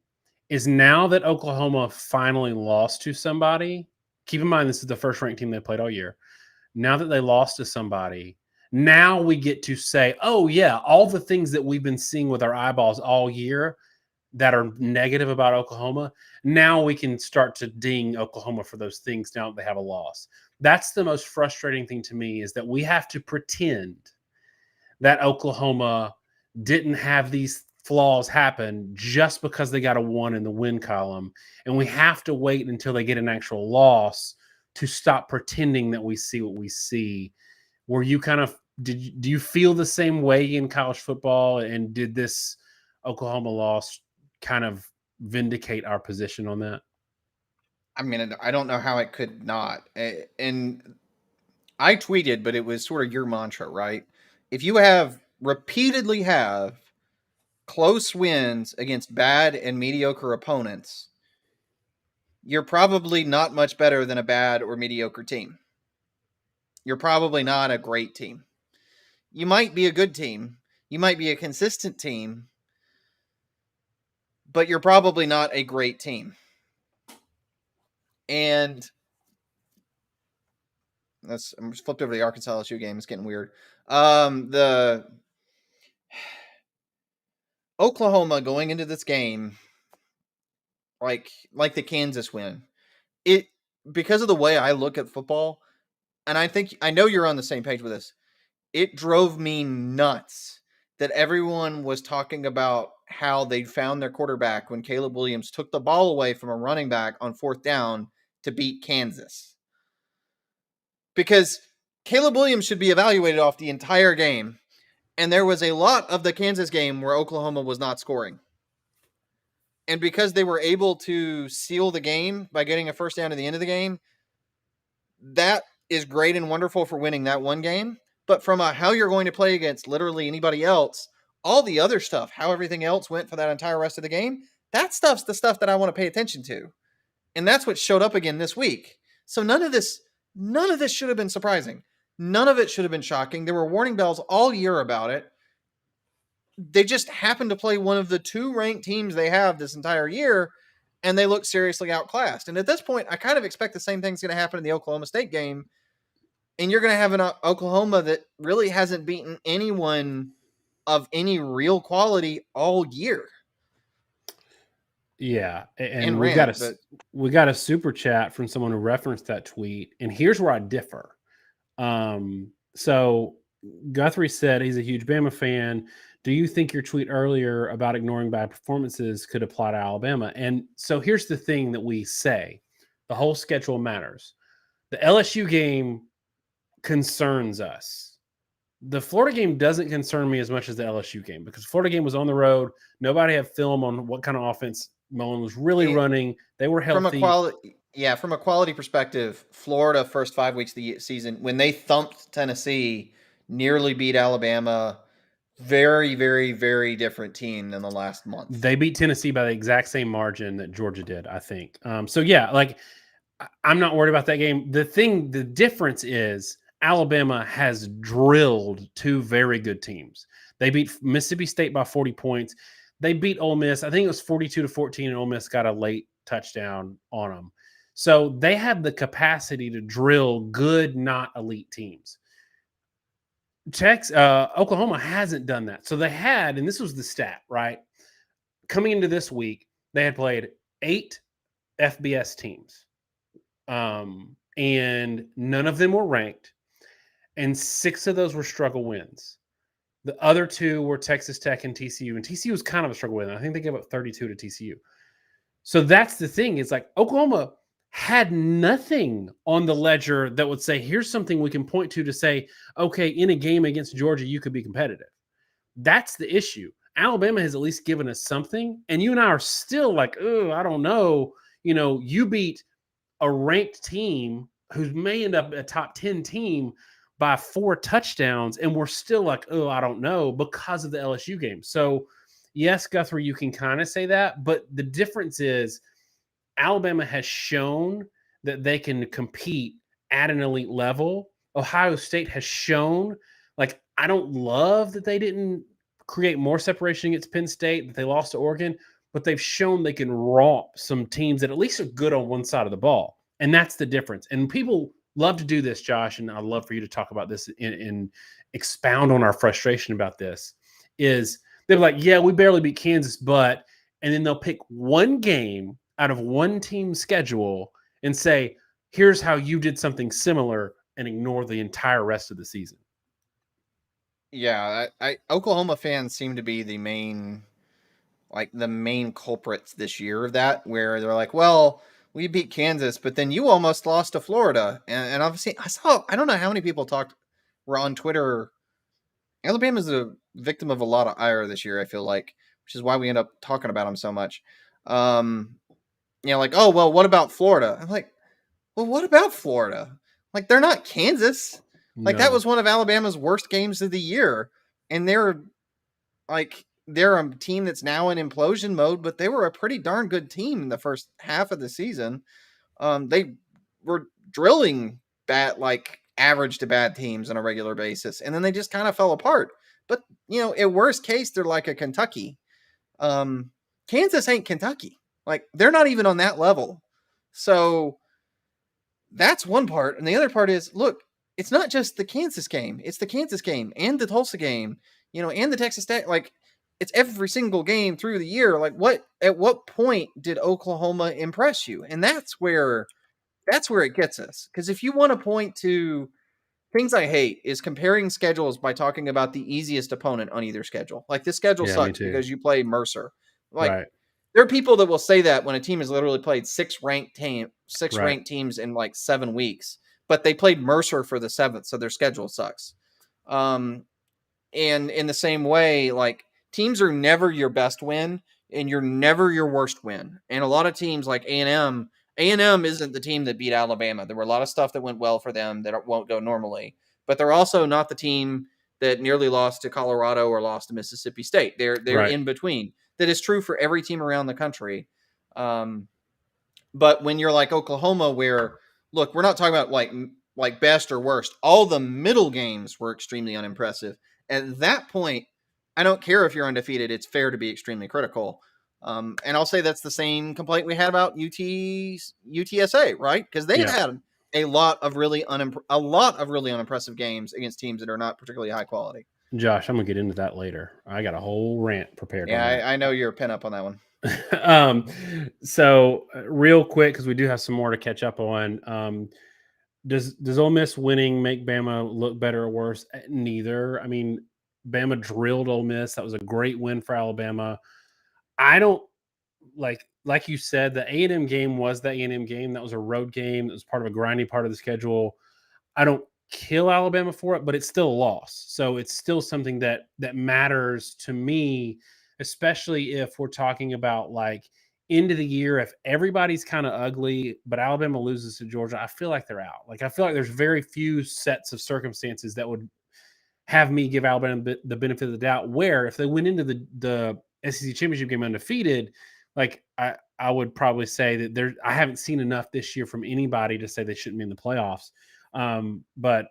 is now that Oklahoma finally lost to somebody, keep in mind this is the first ranked team they played all year. Now that they lost to somebody, now we get to say, oh yeah, all the things that we've been seeing with our eyeballs all year that are negative about Oklahoma, now we can start to ding Oklahoma for those things now that they have a loss. That's the most frustrating thing to me, is that we have to pretend that Oklahoma didn't have these flaws happen just because they got a 1 in the win column. And we have to wait until they get an actual loss to stop pretending that we see what we see. Were you do you feel the same way in college football? And did this Oklahoma loss kind of vindicate our position on that? I mean, I don't know how it could not. And I tweeted, but it was sort of your mantra, right? If you repeatedly have close wins against bad and mediocre opponents, you're probably not much better than a bad or mediocre team. You're probably not a great team. You might be a good team. You might be a consistent team, but you're probably not a great team. And I'm just flipped over to the Arkansas LSU game. It's getting weird. The Oklahoma going into this game, like the Kansas win, because of the way I look at football, and I know you're on the same page with this, it drove me nuts that everyone was talking about how they found their quarterback when Caleb Williams took the ball away from a running back on 4th down to beat Kansas. Because Caleb Williams should be evaluated off the entire game. And there was a lot of the Kansas game where Oklahoma was not scoring. And because they were able to seal the game by getting a first down at the end of the game, that is great and wonderful for winning that one game. But from how you're going to play against literally anybody else, all the other stuff, how everything else went for that entire rest of the game, that stuff's the stuff that I want to pay attention to. And that's what showed up again this week. So none of this should have been surprising. None of it should have been shocking. There were warning bells all year about it. they just happen to play one of the 2 ranked teams they have this entire year, and they look seriously outclassed. And at this point, I kind of expect the same thing's going to happen in the Oklahoma State game. And you're going to have an Oklahoma that really hasn't beaten anyone of any real quality all year. Yeah, and And we got a super chat from someone who referenced that tweet, and here's where I differ. So Guthrie said he's a huge Bama fan. Do you think your tweet earlier about ignoring bad performances could apply to Alabama? And so here's the thing that we say: the whole schedule matters. The LSU game concerns us. The Florida game doesn't concern me as much as the LSU game, because the Florida game was on the road. Nobody had film on what kind of offense Mullen was really running. They were healthy. From a quality perspective, Florida first 5 weeks of the season, when they thumped Tennessee, nearly beat Alabama. Very, very, very different team than the last month. They beat Tennessee by the exact same margin that Georgia did, I think. So yeah, like, I'm not worried about that game. The difference is Alabama has drilled 2 very good teams. They beat Mississippi State by 40 points. They beat Ole Miss. I think it was 42-14, and Ole Miss got a late touchdown on them. So they have the capacity to drill good, not elite teams. Oklahoma hasn't done that. So they had, and this was the stat, right? Coming into this week, they had played 8 FBS teams. And none of them were ranked. And 6 of those were struggle wins. The other 2 were Texas Tech and TCU. And TCU was kind of a struggle win. I think they gave up 32 to TCU. So that's the thing. It's like Oklahoma had nothing on the ledger that would say, here's something we can point to say, okay, in a game against Georgia, you could be competitive. That's the issue. Alabama has at least given us something. And you and I are still like, oh, I don't know. You know, you beat a ranked team who may end up a top 10 team by 4 touchdowns, and we're still like, oh, I don't know, because of the LSU game. So yes, Guthrie, you can kind of say that, but the difference is Alabama has shown that they can compete at an elite level. Ohio State has shown, like, I don't love that they didn't create more separation against Penn State, that they lost to Oregon, but they've shown they can romp some teams that at least are good on one side of the ball. And that's the difference. And people love to do this, Josh, and I'd love for you to talk about this and expound on our frustration about this, is they're like, yeah, we barely beat Kansas, but, and then they'll pick one game out of one team's schedule and say, here's how you did something similar, and ignore the entire rest of the season. Yeah, Oklahoma fans seem to be the main culprits this year of that, where they're like, well, we beat Kansas, but then you almost lost to Florida. And obviously I don't know how many people were on Twitter. Alabama's a victim of a lot of ire this year, I feel like, which is why we end up talking about them so much. Like, oh, well, what about Florida? I'm like, well, what about Florida? Like, they're not Kansas. Like, that was one of Alabama's worst games of the year. And they're a team that's now in implosion mode, but they were a pretty darn good team in the first half of the season. They were drilling average to bad teams on a regular basis, and then they just kind of fell apart. But, at worst case, they're like a Kentucky. Kansas ain't Kentucky. Like, they're not even on that level. So that's one part. And the other part is, look, it's not just the Kansas game. It's the Kansas game and the Tulsa game, and the Texas Tech. Like, it's every single game through the year. Like, at what point did Oklahoma impress you? And that's where it gets us. Because if you want to point to things I hate, is comparing schedules by talking about the easiest opponent on either schedule. Like, this schedule sucks because you play Mercer. Like, right. There are people that will say that when a team has literally played 6 ranked teams in like 7 weeks, but they played Mercer for the 7th, so their schedule sucks. And in the same way, like, teams are never your best win, and you're never your worst win. And a lot of teams like A&M isn't the team that beat Alabama. There were a lot of stuff that went well for them that won't go normally, but they're also not the team that nearly lost to Colorado or lost to Mississippi State. They're right in between. That is true for every team around the country. But when you're like Oklahoma, where, look, we're not talking about like best or worst. All the middle games were extremely unimpressive. At that point, I don't care if you're undefeated. It's fair to be extremely critical. And I'll say that's the same complaint we had about UTSA, right? Because they've had a lot of really unimpressive games against teams that are not particularly high quality. Josh, I'm gonna get into that later. I got a whole rant prepared. Yeah, I know you're a pin up on that one. So real quick, because we do have some more to catch up on. Does Ole Miss winning make Bama look better or worse? Neither. I mean, Bama drilled Ole Miss. That was a great win for Alabama. I don't like you said, the A&M game was the A&M game. That was a road game. It was part of a grindy part of the schedule. I don't kill Alabama for it, but it's still a loss. So it's still something that matters to me, especially if we're talking about like end of the year. If everybody's kind of ugly, but Alabama loses to Georgia, I feel like they're out. Like I feel like there's very few sets of circumstances that would have me give Alabama the benefit of the doubt. Where if they went into the SEC championship game undefeated, like I would probably say that I haven't seen enough this year from anybody to say they shouldn't be in the playoffs. But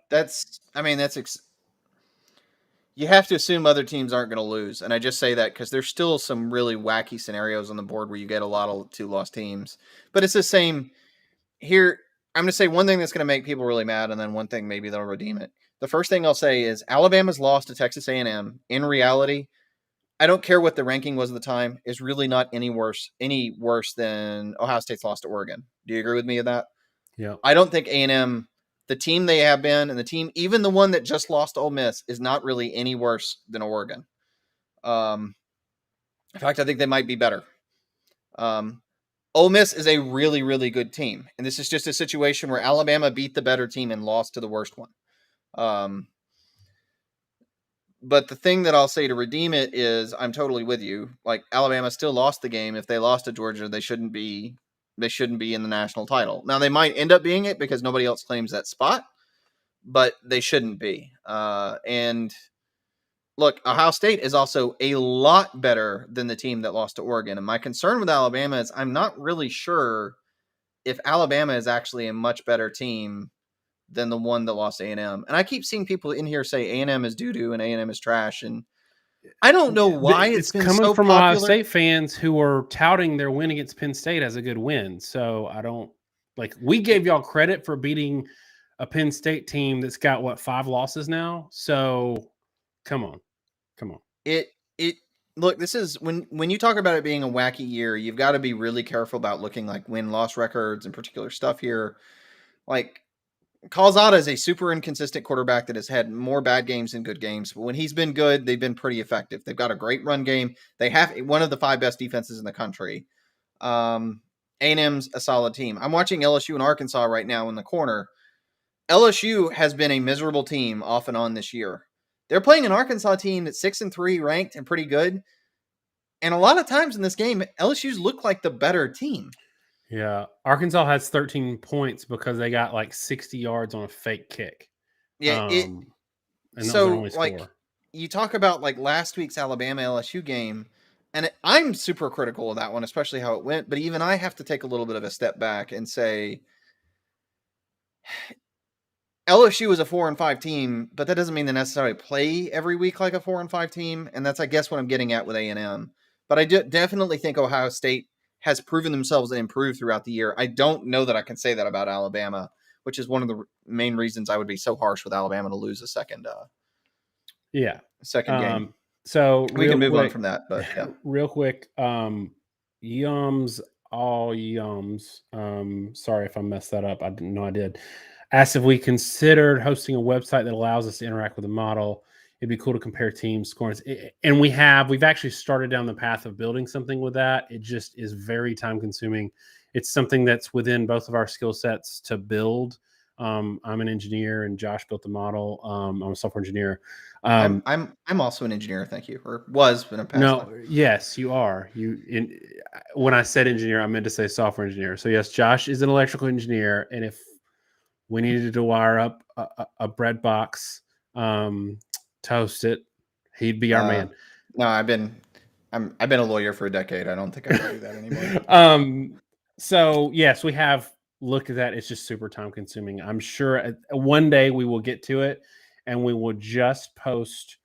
you have to assume other teams aren't going to lose. And I just say that because there's still some really wacky scenarios on the board where you get a lot of 2-loss teams. But it's the same here. I'm going to say one thing that's going to make people really mad, and then one thing maybe they'll redeem it. The first thing I'll say is Alabama's loss to Texas A&M. In reality, I don't care what the ranking was at the time, is really not any worse than Ohio State's loss to Oregon. Do you agree with me on that? Yeah. I don't think A&M, the team they have been, and the team, even the one that just lost to Ole Miss, is not really any worse than Oregon. In fact, I think they might be better. Ole Miss is a really, really good team. And this is just a situation where Alabama beat the better team and lost to the worst one. But the thing that I'll say to redeem it is I'm totally with you. Like Alabama still lost the game. If they lost to Georgia, they shouldn't be in the national title. Now they might end up being it because nobody else claims that spot, but they shouldn't be. And look, Ohio State is also a lot better than the team that lost to Oregon. And my concern with Alabama is I'm not really sure if Alabama is actually a much better team than the one that lost A&M. And I keep seeing people in here say A&M is doo-doo and A&M is trash. And I don't know why it's been coming so from popular. Ohio State fans who are touting their win against Penn State as a good win. So I don't we gave y'all credit for beating a Penn State team that's got 5 losses now. So come on. Look, this is when you talk about it being a wacky year, you've got to be really careful about looking like win-loss records and particular stuff here. Like Calzada is a super inconsistent quarterback that has had more bad games than good games. But when he's been good, they've been pretty effective. They've got a great run game. They have one of the 5 best defenses in the country. A&M's a solid team. I'm watching LSU and Arkansas right now in the corner. LSU has been a miserable team off and on this year. They're playing an Arkansas team that's 6-3 ranked and pretty good. And a lot of times in this game, LSU's look like the better team. Yeah. Arkansas has 13 points because they got 60 yards on a fake kick. Yeah. And so only score. You talk about last week's Alabama LSU game, and I'm super critical of that one, especially how it went. But even I have to take a little bit of a step back and say LSU is a 4-5 team, but that doesn't mean they necessarily play every week like a 4-5 team. And that's, I guess, what I'm getting at with A&M. But I definitely think Ohio State has proven themselves and improved throughout the year. I don't know that I can say that about Alabama, which is one of the main reasons I would be so harsh with Alabama to lose a second game. So we can move on from that, but yeah. Real quick, Yums, all Yums. Sorry if I messed that up. I didn't know I did. Asked if we considered hosting a website that allows us to interact with the model. It'd be cool to compare teams scores. And we've actually started down the path of building something with that. It just is very time consuming. It's something that's within both of our skill sets to build. I'm an engineer and Josh built the model. I'm a software engineer. I'm also an engineer. Thank you. Or was in a past life. Yes, you are. When I said engineer, I meant to say software engineer. So yes, Josh is an electrical engineer. And if we needed to wire up a bread box, toast it, he'd be our man. No, I've been a lawyer for a decade. I don't think I can do that anymore. So yes, we have looked at that. It's just super time consuming. I'm sure one day we will get to it and we will just post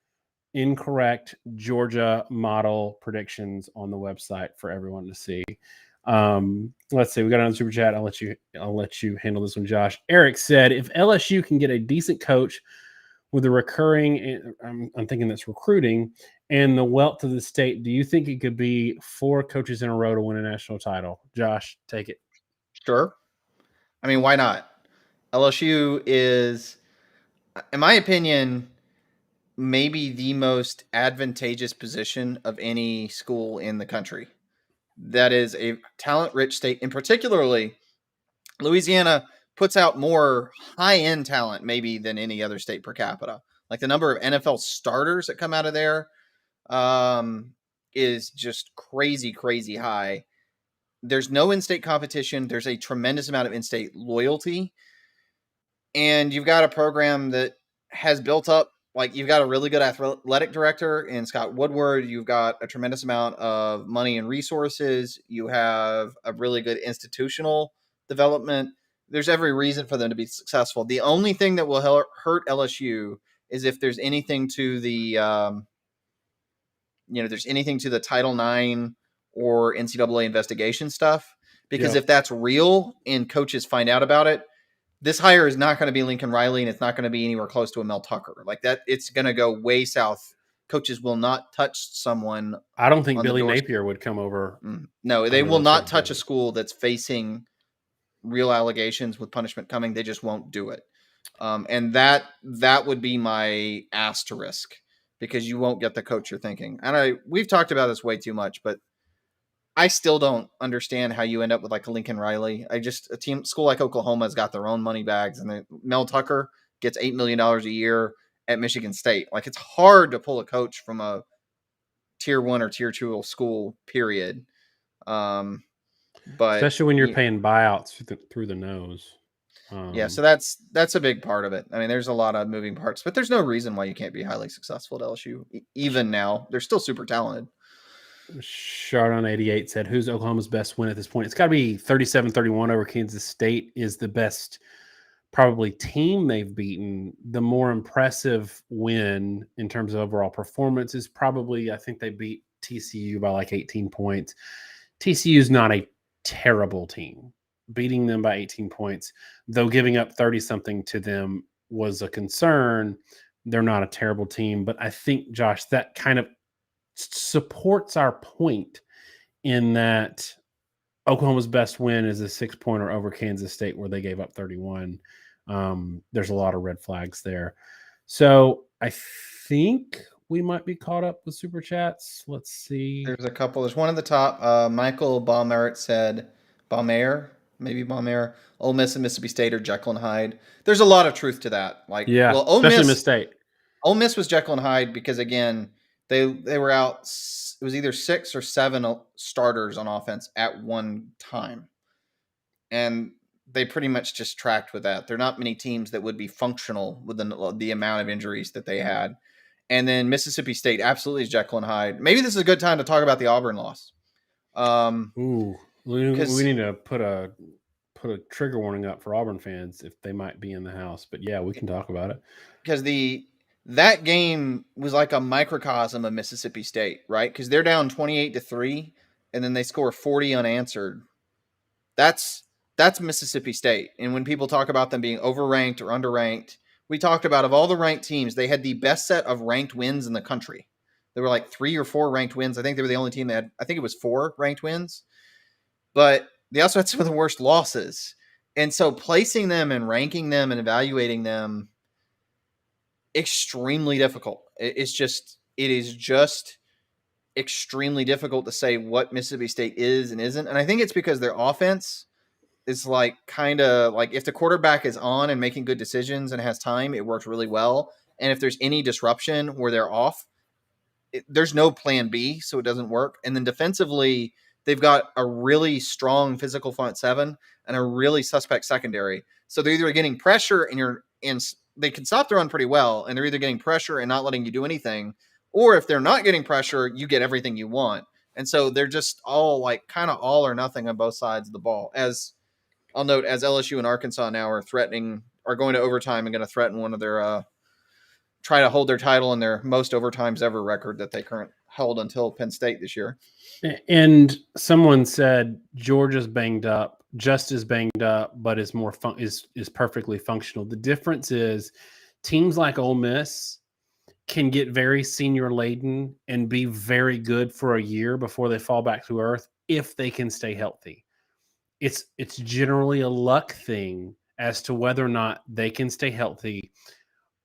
incorrect Georgia model predictions on the website for everyone to see. Let's see. We got another super chat. I'll let you handle this one, Josh. Eric said, if LSU can get a decent coach with a recurring, I'm thinking that's recruiting, and the wealth of the state, do you think it could be 4 coaches in a row to win a national title? Josh, take it. Sure. I mean, why not? LSU is, in my opinion, maybe the most advantageous position of any school in the country. That is a talent-rich state, and particularly Louisiana puts out more high-end talent maybe than any other state per capita. Like the number of NFL starters that come out of there is just crazy, crazy high. There's no in-state competition. There's a tremendous amount of in-state loyalty. And you've got a program that has built up, like you've got a really good athletic director in Scott Woodward. You've got a tremendous amount of money and resources. You have a really good institutional development. There's every reason for them to be successful. The only thing that will hurt LSU is if there's anything to the, there's anything to the Title IX or NCAA investigation stuff. Because if that's real and coaches find out about it, this hire is not going to be Lincoln Riley, and it's not going to be anywhere close to a Mel Tucker. Like that, it's going to go way south. Coaches will not touch someone. I don't think Billy Napier would come over. No, they will not touch a school that's facing real allegations with punishment coming. They just won't do it. And that would be my asterisk, because you won't get the coach you're thinking. And we've talked about this way too much, but I still don't understand how you end up with like a Lincoln Riley. School like Oklahoma has got their own money bags, and Mel Tucker gets $8 million a year at Michigan State. Like, it's hard to pull a coach from a tier 1 or tier 2 school, period. But especially when you're paying buyouts through the nose. So that's a big part of it. I mean, there's a lot of moving parts, but there's no reason why you can't be highly successful at LSU. Even now, they're still super talented. Chardon 88 said, who's Oklahoma's best win at this point? It's got to be 37-31 over Kansas State is the best probably team they've beaten. The more impressive win in terms of overall performance is probably, I think they beat TCU by like 18 points. TCU is not a terrible team. Beating them by 18 points, though giving up 30-something to them was a concern. They're not a terrible team, but I think, Josh, that kind of supports our point in that Oklahoma's best win is a 6-pointer over Kansas State, where they gave up 31. There's a lot of red flags there. So I think we might be caught up with super chats. Let's see. There's a couple. There's one at the top. Michael Baumert said, Baumert, Ole Miss and Mississippi State are Jekyll and Hyde. There's a lot of truth to that. Especially Miss State. Ole Miss was Jekyll and Hyde because, again, they were out. It was either 6 or 7 starters on offense at one time, and they pretty much just tracked with that. There are not many teams that would be functional with the amount of injuries that they had. And then Mississippi State absolutely is Jekyll and Hyde. Maybe this is a good time to talk about the Auburn loss. We need to put a trigger warning up for Auburn fans if they might be in the house. But yeah, we can talk about it. Because that game was like a microcosm of Mississippi State, right? Because they're down 28-3, and then they score 40 unanswered. That's Mississippi State. And when people talk about them being overranked or underranked, we talked about, of all the ranked teams, they had the best set of ranked wins in the country. There were like 3 or 4 ranked wins. I think they were the only team that had, I think it was 4 ranked wins. But they also had some of the worst losses. And so placing them and ranking them and evaluating them, extremely difficult. It is just extremely difficult to say what Mississippi State is and isn't. And I think it's because their offense is like kind of like, if the quarterback is on and making good decisions and has time, it works really well. And if there's any disruption where they're off, there's no plan B, so it doesn't work. And then defensively, they've got a really strong physical front 7 and a really suspect secondary. So they're either getting pressure and they can stop the run pretty well, and they're either getting pressure and not letting you do anything, or if they're not getting pressure, you get everything you want. And so they're just all like kind of all or nothing on both sides of the ball. As I'll note, as LSU and Arkansas now are going to overtime and going to threaten one of their try to hold their title in their most overtimes ever record that they currently held until Penn State this year. And someone said Georgia's banged up, just as banged up, but is more is perfectly functional. The difference is teams like Ole Miss can get very senior laden and be very good for a year before they fall back to earth if they can stay healthy. It's generally a luck thing as to whether or not they can stay healthy.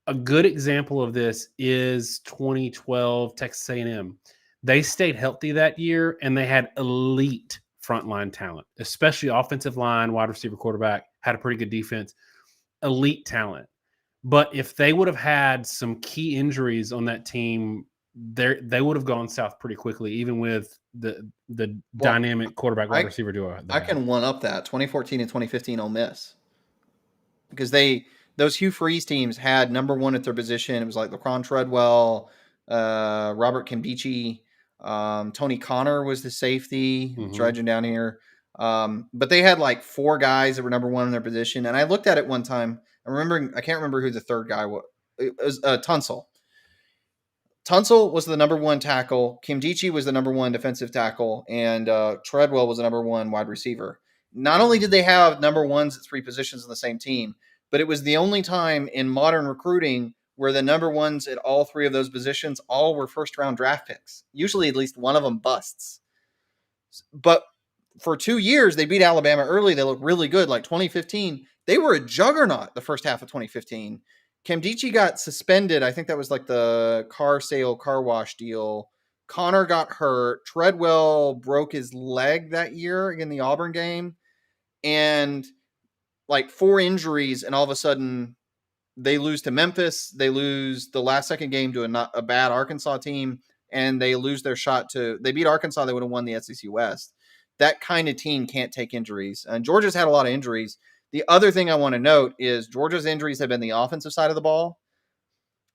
A good example of this is 2012 Texas A&M. They stayed healthy that year, and they had elite frontline talent, especially offensive line, wide receiver, quarterback, had a pretty good defense, elite talent. But if they would have had some key injuries on that team, they would have gone south pretty quickly, even with the dynamic quarterback wide receiver duo. I can one up that 2014 and 2015 Ole Miss, because those Hugh Freeze teams had number one at their position. It was like LaQuan Treadwell, Robert Kimbichi, Tony Connor was the safety. Dredging down here. But they had like four guys that were number one in their position. And I looked at it one time. I can't remember who the third guy was. It was Tunsil. Tunsil was the number one tackle. Kimdichie was the number one defensive tackle. And Treadwell was the number one wide receiver. Not only did they have number ones at three positions in the same team, but it was the only time in modern recruiting where the number ones at all three of those positions all were first-round draft picks. Usually at least one of them busts. But for 2 years, they beat Alabama early. They looked really good. Like 2015, they were a juggernaut the first half of 2015. Kimdichie got suspended. I think that was like the car wash deal. Connor got hurt. Treadwell broke his leg that year in the Auburn game. And like 4 injuries, and all of a sudden they lose to Memphis. They lose the last second game to a bad Arkansas team, and they lose their shot to – they beat Arkansas. They would have won the SEC West. That kind of team can't take injuries. And Georgia's had a lot of injuries. The other thing I want to note is Georgia's injuries have been the offensive side of the ball,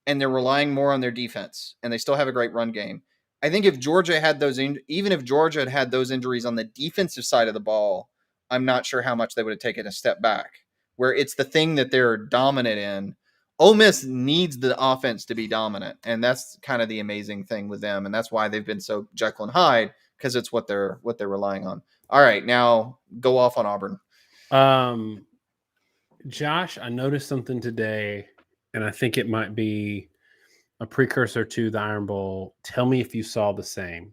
and they're relying more on their defense, and they still have a great run game. I think if Georgia had those – even if Georgia had had those injuries on the defensive side of the ball, I'm not sure how much they would have taken a step back, where it's the thing that they're dominant in. Ole Miss needs the offense to be dominant, and that's kind of the amazing thing with them, and that's why they've been so Jekyll and Hyde, because it's what they're relying on. All right, now go off on Auburn. Josh, I noticed something today, and I think it might be a precursor to the Iron Bowl. Tell me if you saw the same.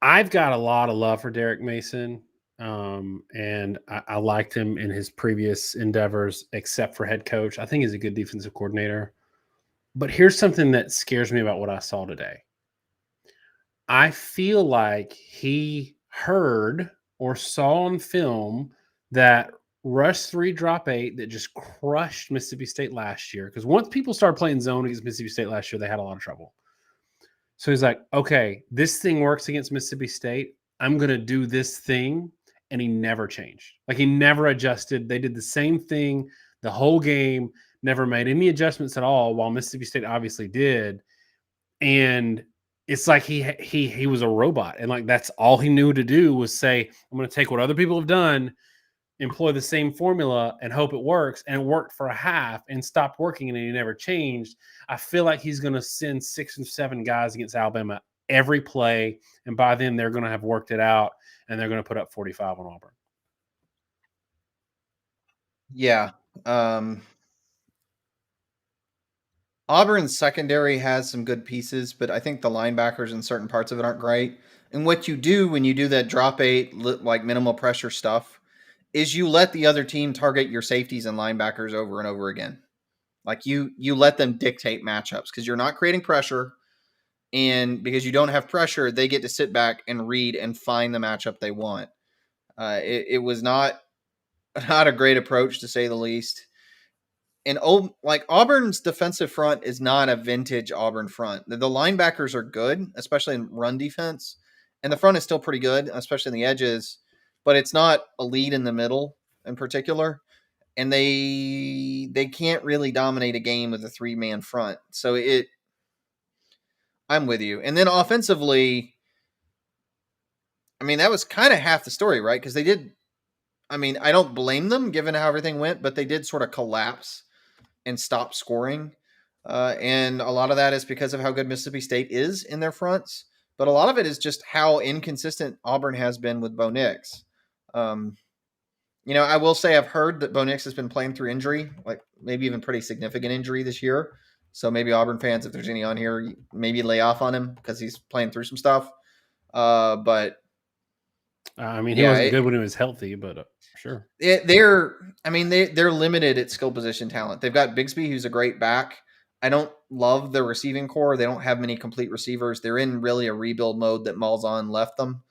I've got a lot of love for Derek Mason, and I liked him in his previous endeavors, except for head coach. I think he's a good defensive coordinator. But here's something that scares me about what I saw today. I feel like he heard or saw on film that rush 3, drop 8 that just crushed Mississippi State last year. Because once people started playing zone against Mississippi State last year, they had a lot of trouble. So he's like, okay, this thing works against Mississippi State. I'm going to do this thing. And he never changed. Like, he never adjusted. They did the same thing the whole game, never made any adjustments at all, while Mississippi State obviously did. And it's like he was a robot. And like, that's all he knew to do was say, I'm going to take what other people have done, employ the same formula, and hope it works. And it worked for a half and stopped working, and he never changed. I feel like he's going to send 6 and 7 guys against Alabama every play, and by then they're going to have worked it out, and they're going to put up 45 on Auburn. Yeah. Auburn's secondary has some good pieces, but I think the linebackers in certain parts of it aren't great. And what you do when you do that drop 8, like minimal pressure stuff, is you let the other team target your safeties and linebackers over and over again. Like you let them dictate matchups because you're not creating pressure. And because you don't have pressure, they get to sit back and read and find the matchup they want. It was not a great approach, to say the least. And Auburn's defensive front is not a vintage Auburn front. The linebackers are good, especially in run defense. And the front is still pretty good, especially in the edges. But it's not elite in the middle in particular. And they can't really dominate a game with a 3-man front. So I'm with you. And then offensively, I mean, that was kind of half the story, right? Because I don't blame them given how everything went, but they did sort of collapse and stop scoring. And a lot of that is because of how good Mississippi State is in their fronts. But a lot of it is just how inconsistent Auburn has been with Bo Nix. I will say I've heard that Bo Nix has been playing through injury, like maybe even pretty significant injury this year. So maybe Auburn fans, if there's any on here, maybe lay off on him because he's playing through some stuff. But he wasn't good when he was healthy, but sure. They're limited at skill position talent. They've got Bigsby, who's a great back. I don't love the receiving core. They don't have many complete receivers. They're in really a rebuild mode that Malzahn left them.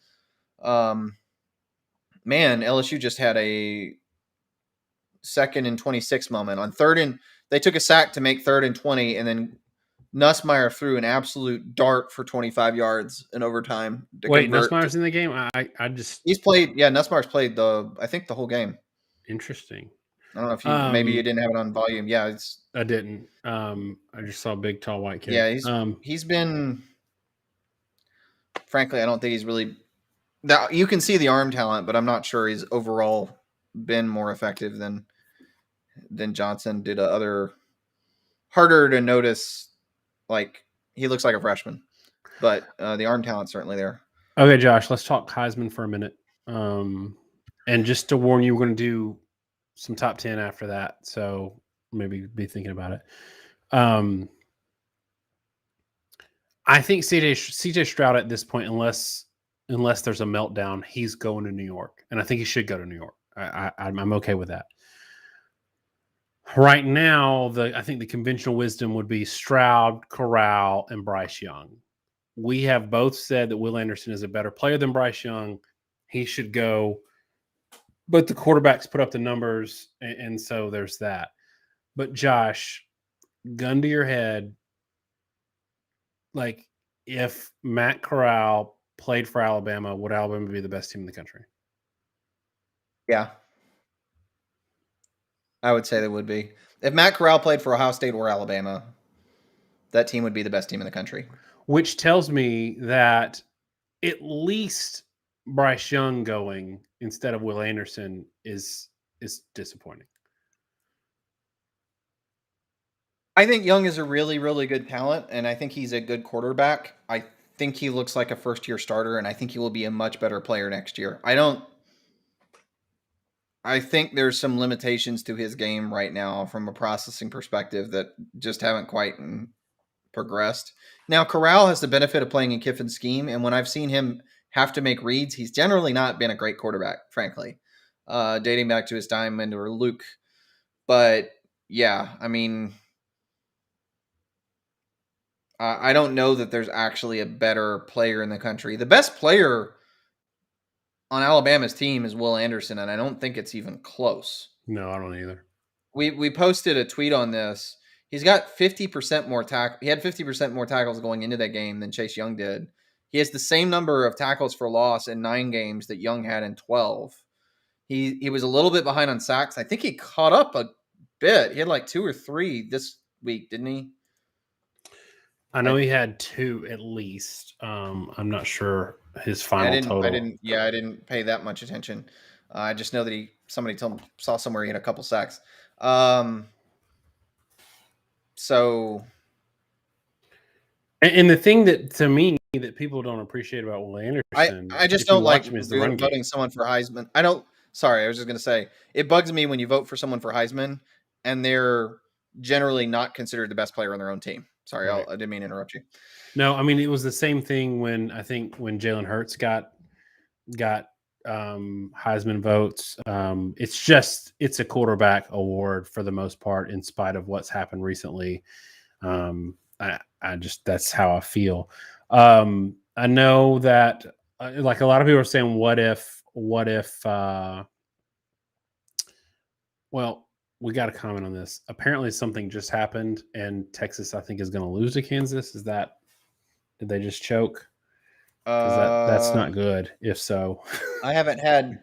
LSU just had a 2nd and 26 moment on they took a sack to make 3rd and 20, and then Nussmeier threw an absolute dart for 25 yards in overtime. Wait, Nussmeier's in the game? He's played. Yeah, Nussmeier's played I think the whole game. Interesting. I don't know if maybe you didn't have it on volume. Yeah, I didn't. I just saw a big, tall, white kid. Yeah, he's been. Frankly, I don't think he's really. You can see the arm talent, but I'm not sure he's overall been more effective than Johnson did. Other harder to notice. Like he looks like a freshman, but the arm talent's certainly there. Okay, Josh, let's talk Heisman for a minute. And just to warn you, we're going to do some top 10 after that, so maybe be thinking about it. I think CJ Stroud at this point, unless there's a meltdown, he's going to New York, and I think he should go to New York. I'm okay with that. Right now, I think the conventional wisdom would be Stroud, Corral, and Bryce Young. We have both said that Will Anderson is a better player than Bryce Young. He should go. But the quarterbacks put up the numbers, and so there's that. But Josh, gun to your head, like if Matt Corral played for Alabama, would Alabama be the best team in the country? Yeah. I would say they would be. If Matt Corral played for Ohio State or Alabama, that team would be the best team in the country. Which tells me that at least Bryce Young going instead of Will Anderson is disappointing. I think Young is a really, really good talent, and I think he's a good quarterback. I think he looks like a first-year starter, and I think he will be a much better player next year. I think there's some limitations to his game right now from a processing perspective that just haven't quite progressed. Now, Corral has the benefit of playing in Kiffin's scheme, and when I've seen him have to make reads, he's generally not been a great quarterback, frankly, dating back to his time under Luke. But, yeah, I don't know that there's actually a better player in the country. The best player on Alabama's team is Will Anderson, and I don't think it's even close. No, I don't either. We posted a tweet on this. He's got 50% more tackle. He had 50% more tackles going into that game than Chase Young did. He has the same number of tackles for loss in 9 games that Young had in 12. He was a little bit behind on sacks. I think he caught up a bit. He had like 2 or 3 this week, didn't he? I know he had 2 at least. I'm not sure his final total. I didn't pay that much attention. I just know that somebody saw somewhere he had a couple sacks. So, and the thing that to me that people don't appreciate about Will Anderson, I just don't like voting someone for Heisman. Sorry, I was just going to say it bugs me when you vote for someone for Heisman and they're generally not considered the best player on their own team. Sorry, right. I didn't mean to interrupt you. No, it was the same thing when Jalen Hurts got Heisman votes. It's a quarterback award for the most part, in spite of what's happened recently. That's how I feel. I know that like a lot of people are saying, what if well, we got to comment on this. Apparently something just happened and Texas, I think, is going to lose to Kansas. Did they just choke? That's not good. If so, I haven't had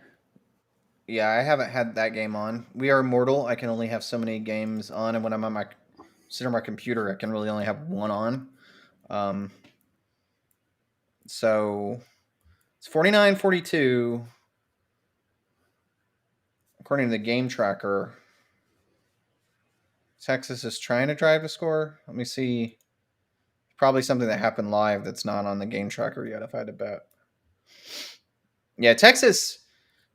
that game on. We are mortal. I can only have so many games on, and when I'm on sit on my computer, I can really only have one on. So it's 49-42 according to the game tracker. Texas is trying to drive to score. Let me see. Probably something that happened live that's not on the game tracker yet, if I had to bet. Yeah, Texas.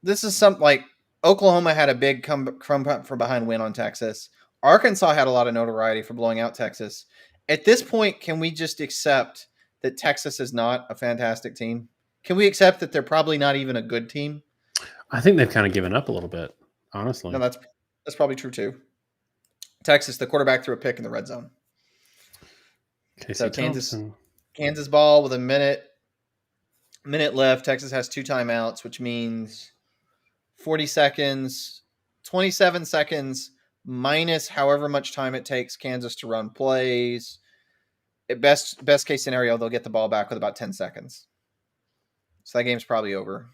This is something like Oklahoma had a big come from behind win on Texas. Arkansas had a lot of notoriety for blowing out Texas. At this point, can we just accept that Texas is not a fantastic team? Can we accept that they're probably not even a good team? I think they've kind of given up a little bit, honestly. No, that's probably true too. Texas, the quarterback threw a pick in the red zone. Casey So Thompson. Kansas ball with a minute left. Texas has 2 timeouts, which means 40 seconds, 27 seconds minus however much time it takes Kansas to run plays. At best case scenario, they'll get the ball back with about 10 seconds. So that game's probably over.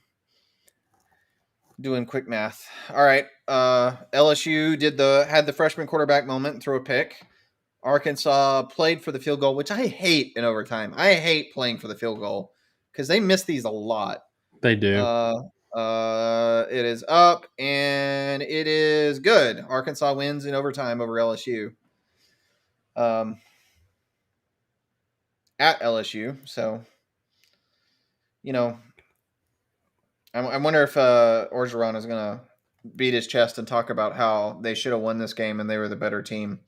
Doing quick math. All right. LSU had the freshman quarterback moment and threw a pick. Arkansas played for the field goal, which I hate in overtime. I hate playing for the field goal because they miss these a lot. They do. It is up and it is good. Arkansas wins in overtime over LSU. At LSU. So, I wonder if Orgeron is going to beat his chest and talk about how they should have won this game and they were the better team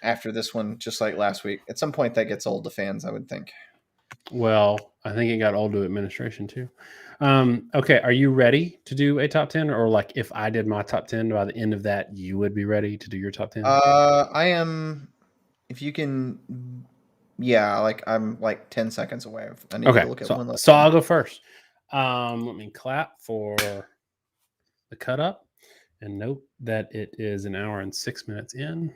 after this one, just like last week. At some point, that gets old to fans, I would think. Well, I think it got old to administration too. Okay, are you ready to do a top 10? Or like if I did my top 10, by the end of that, you would be ready to do your top 10? I am, if you can, yeah, like I'm like 10 seconds away. I need to look at one. So I'll go first. Let me clap for the cut up and note that it is an hour and 6 minutes in.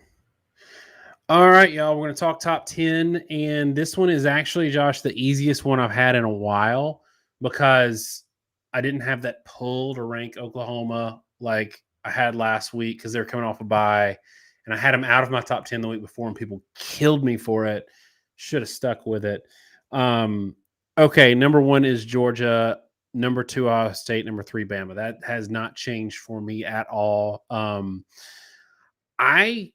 All right, y'all, we're going to talk top 10. And this one is actually, Josh, the easiest one I've had in a while because I didn't have that pull to rank Oklahoma like I had last week because they're coming off a bye. And I had them out of my top 10 the week before and people killed me for it. Should have stuck with it. Okay, number 1 is Georgia. Number 2, Ohio State. Number 3, Bama. That has not changed for me at all. I,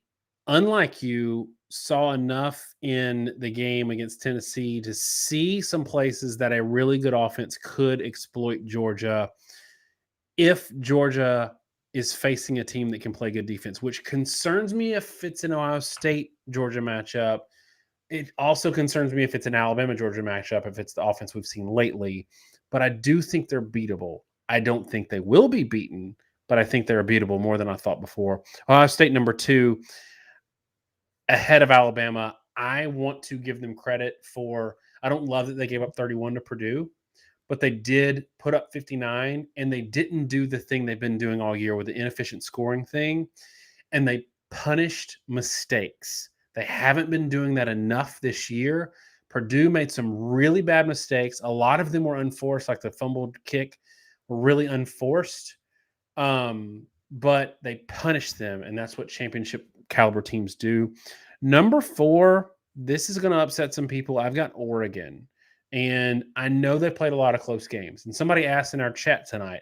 unlike you, saw enough in the game against Tennessee to see some places that a really good offense could exploit Georgia if Georgia is facing a team that can play good defense, which concerns me if it's an Ohio State-Georgia matchup. It also concerns me if it's an Alabama-Georgia matchup, if it's the offense we've seen lately. But I do think they're beatable. I don't think they will be beaten, but I think they're beatable more than I thought before. Ohio State, number 2, ahead of Alabama. I want to give them credit for – I don't love that they gave up 31 to Purdue, but they did put up 59, and they didn't do the thing they've been doing all year with the inefficient scoring thing, and they punished mistakes. They haven't been doing that enough this year. Purdue made some really bad mistakes. A lot of them were unforced, like the fumbled kick were really unforced. But they punished them, and that's what championship caliber teams do. Number 4, this is going to upset some people. I've got Oregon, and I know they played a lot of close games. And somebody asked in our chat tonight,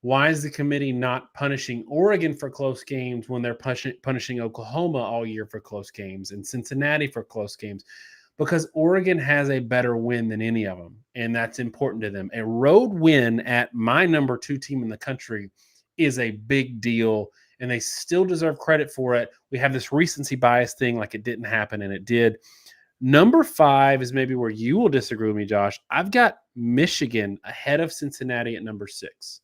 why is the committee not punishing Oregon for close games when they're punishing Oklahoma all year for close games and Cincinnati for close games? Because Oregon has a better win than any of them, and that's important to them. A road win at my number 2 team in the country is a big deal, and they still deserve credit for it. We have this recency bias thing like it didn't happen, and it did. Number 5 is maybe where you will disagree with me, Josh. I've got Michigan ahead of Cincinnati at number 6.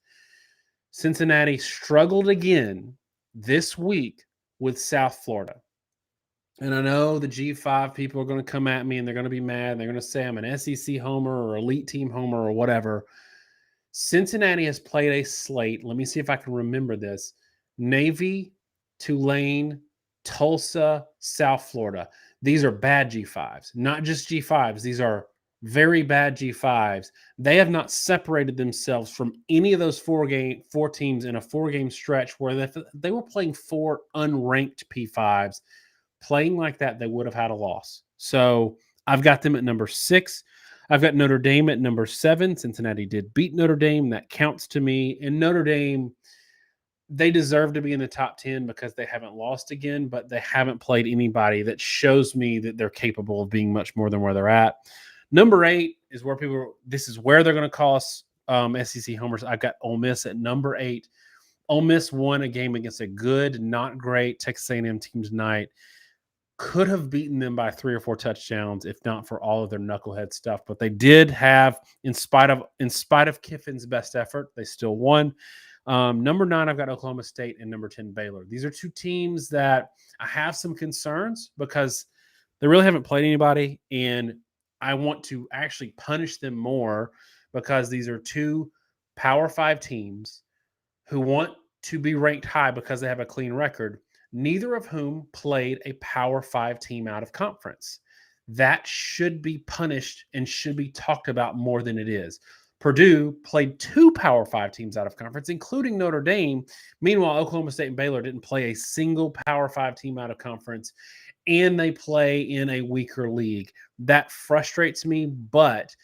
Cincinnati struggled again this week with South Florida. And I know the G5 people are going to come at me and they're going to be mad. They're going to say I'm an SEC homer or elite team homer or whatever. Cincinnati has played a slate. Let me see if I can remember this. Navy, Tulane, Tulsa, South Florida. These are bad G5s, not just G5s. These are very bad G5s. They have not separated themselves from any of those four teams in a 4-game stretch where they were playing 4 unranked P5s. Playing like that, they would have had a loss. So I've got them at number 6. I've got Notre Dame at number 7. Cincinnati did beat Notre Dame. That counts to me. And Notre Dame, they deserve to be in the top 10 because they haven't lost again, but they haven't played anybody that shows me that they're capable of being much more than where they're at. Number 8 is where this is where they're going to call us SEC homers. I've got Ole Miss at number 8. Ole Miss won a game against a good, not great Texas A&M team tonight. Could have beaten them by 3 or 4 touchdowns if not for all of their knucklehead stuff. But they did have, in spite of Kiffin's best effort, they still won. Number 9, I've got Oklahoma State, and number 10, Baylor. These are 2 teams that I have some concerns because they really haven't played anybody, and I want to actually punish them more because these are 2 Power 5 teams who want to be ranked high because they have a clean record, neither of whom played a Power 5 team out of conference. That should be punished and should be talked about more than it is. Purdue played 2 Power 5 teams out of conference, including Notre Dame. Meanwhile, Oklahoma State and Baylor didn't play a single Power 5 team out of conference, and they play in a weaker league. That frustrates me, but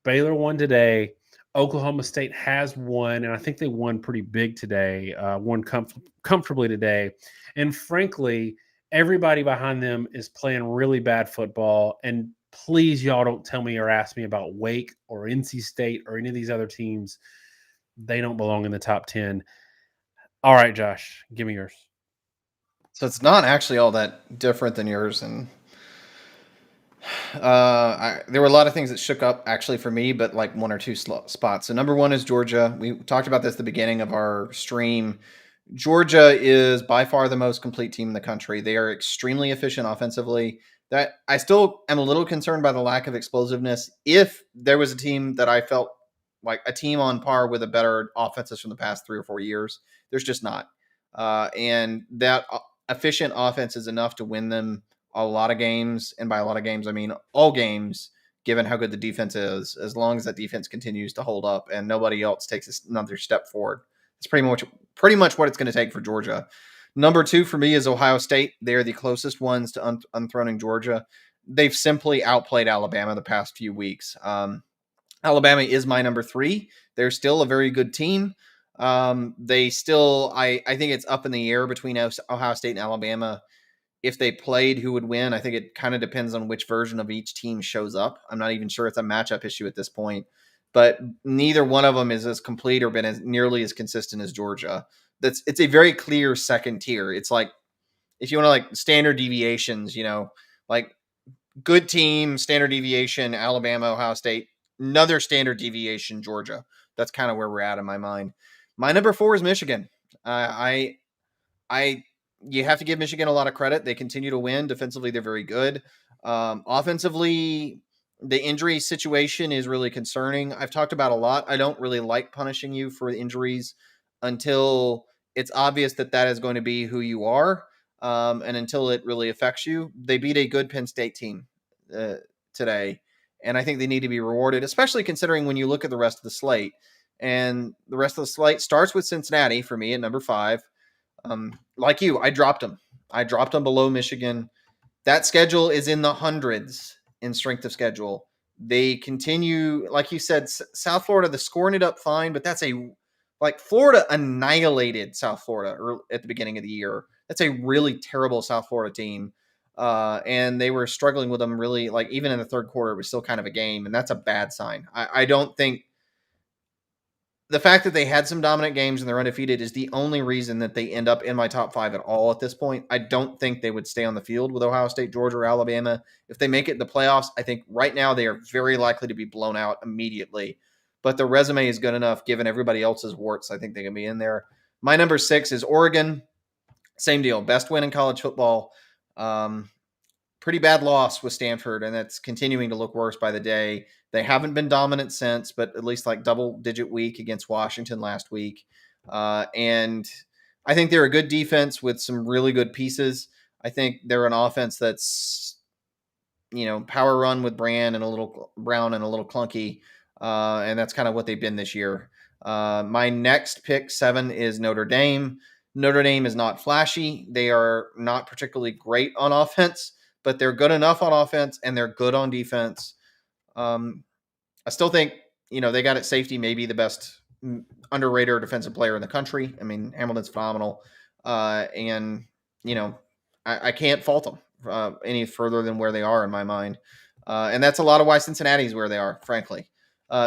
Baylor won today. Oklahoma State has won, and I think they won pretty big today, won comfortably today. And frankly, everybody behind them is playing really bad football. And please, y'all don't tell me or ask me about Wake or NC State or any of these other teams. They don't belong in the top 10. All right, Josh, give me yours. So it's not actually all that different than yours. And there were a lot of things that shook up actually for me, but like 1 or 2 spots. So number 1 is Georgia. We talked about this at the beginning of our stream. Georgia is by far the most complete team in the country. They are extremely efficient offensively. That I still am a little concerned by the lack of explosiveness. If there was a team that I felt like a team on par with a better offenses from the past 3 or 4 years, there's just not. And that efficient offense is enough to win them a lot of games. And by a lot of games, I mean all games, given how good the defense is, as long as that defense continues to hold up and nobody else takes another step forward. It's pretty much what it's going to take for Georgia. Number 2 for me is Ohio State. They're the closest ones to unthroning Georgia. They've simply outplayed Alabama the past few weeks. Alabama is my number 3. They're still a very good team. They still, I think it's up in the air between Ohio State and Alabama. If they played, who would win? I think it kind of depends on which version of each team shows up. I'm not even sure it's a matchup issue at this point. But neither one of them is as complete or been as nearly as consistent as Georgia. It's a very clear second tier. It's like, if you want to like standard deviations, like good team, standard deviation, Alabama, Ohio State, another standard deviation, Georgia. That's kind of where we're at in my mind. My number 4 is Michigan. You have to give Michigan a lot of credit. They continue to win. Defensively, they're very good. Offensively, the injury situation is really concerning. I've talked about a lot. I don't really like punishing you for injuries until it's obvious that is going to be who you are, and until it really affects you. They beat a good Penn State team today, and I think they need to be rewarded, especially considering when you look at the rest of the slate. And the rest of the slate starts with Cincinnati for me at number 5. Like you, I dropped them. I dropped them below Michigan. That schedule is in the hundreds in strength of schedule. They continue, like you said, South Florida, they're scoring it up fine, but Florida annihilated South Florida at the beginning of the year. That's a really terrible South Florida team. And they were struggling with them really, like even in the third quarter, it was still kind of a game, and that's a bad sign. I don't think the fact that they had some dominant games and they're undefeated is the only reason that they end up in my top 5 at all at this point. I don't think they would stay on the field with Ohio State, Georgia, or Alabama. If they make it in the playoffs, I think right now they are very likely to be blown out immediately. But the resume is good enough, given everybody else's warts. I think they can be in there. My number 6 is Oregon. Same deal. Best win in college football. Pretty bad loss with Stanford, and that's continuing to look worse by the day. They haven't been dominant since, but at least like double-digit week against Washington last week. And I think they're a good defense with some really good pieces. I think they're an offense that's, power run with Brown and a little clunky. And that's kind of what they've been this year. My next pick, 7, is Notre Dame. Notre Dame is not flashy. They are not particularly great on offense, but they're good enough on offense and they're good on defense. I still think, they got at safety maybe the best underrated defensive player in the country. I mean, Hamilton's phenomenal. And, I can't fault them any further than where they are in my mind. And that's a lot of why Cincinnati's where they are, frankly.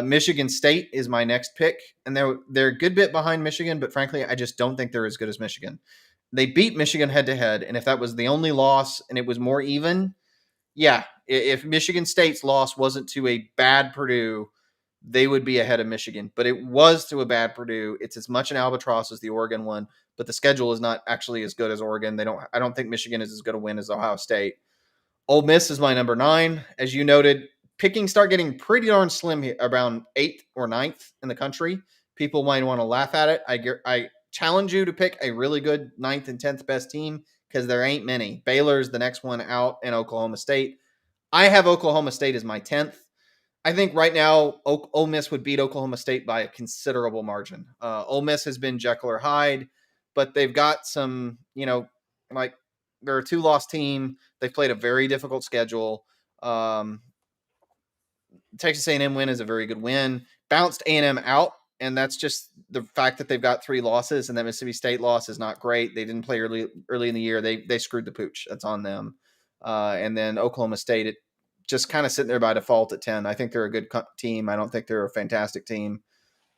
Michigan State is my next pick, and they're a good bit behind Michigan, but frankly, I just don't think they're as good as Michigan. They beat Michigan head-to-head, and if that was the only loss and it was more even, yeah, if Michigan State's loss wasn't to a bad Purdue, they would be ahead of Michigan. But it was to a bad Purdue. It's as much an albatross as the Oregon one, but the schedule is not actually as good as Oregon. I don't think Michigan is as good a win as Ohio State. Ole Miss is my number 9. As you noted, pickings start getting pretty darn slim here, around 8th or 9th in the country. People might want to laugh at it. I challenge you to pick a really good 9th and 10th best team because there ain't many. Baylor's the next one out, and Oklahoma State. I have Oklahoma State as my 10th. I think right now Ole Miss would beat Oklahoma State by a considerable margin. Ole Miss has been Jekyll or Hyde, but they've got some, like they're a 2-loss team. They've played a very difficult schedule. Texas A&M win is a very good win. Bounced A&M out, and that's just the fact that they've got 3 losses, and that Mississippi State loss is not great. They didn't play early in the year. They screwed the pooch. That's on them. And then Oklahoma State, it just kind of sitting there by default at 10. I think they're a good team. I don't think they're a fantastic team.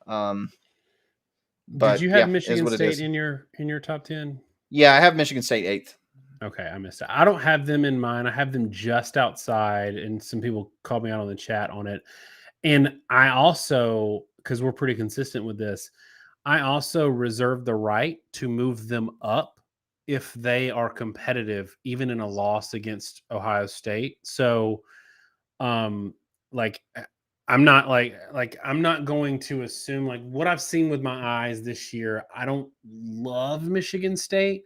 But did you have Michigan State in your top 10? Yeah, I have Michigan State 8th. Okay, I missed it. I don't have them in mind. I have them just outside, and some people called me out on the chat on it. And I also, because we're pretty consistent with this, I also reserve the right to move them up if they are competitive, even in a loss against Ohio State. So, like, I'm not I'm not going to assume, like, what I've seen with my eyes this year. I don't love Michigan State,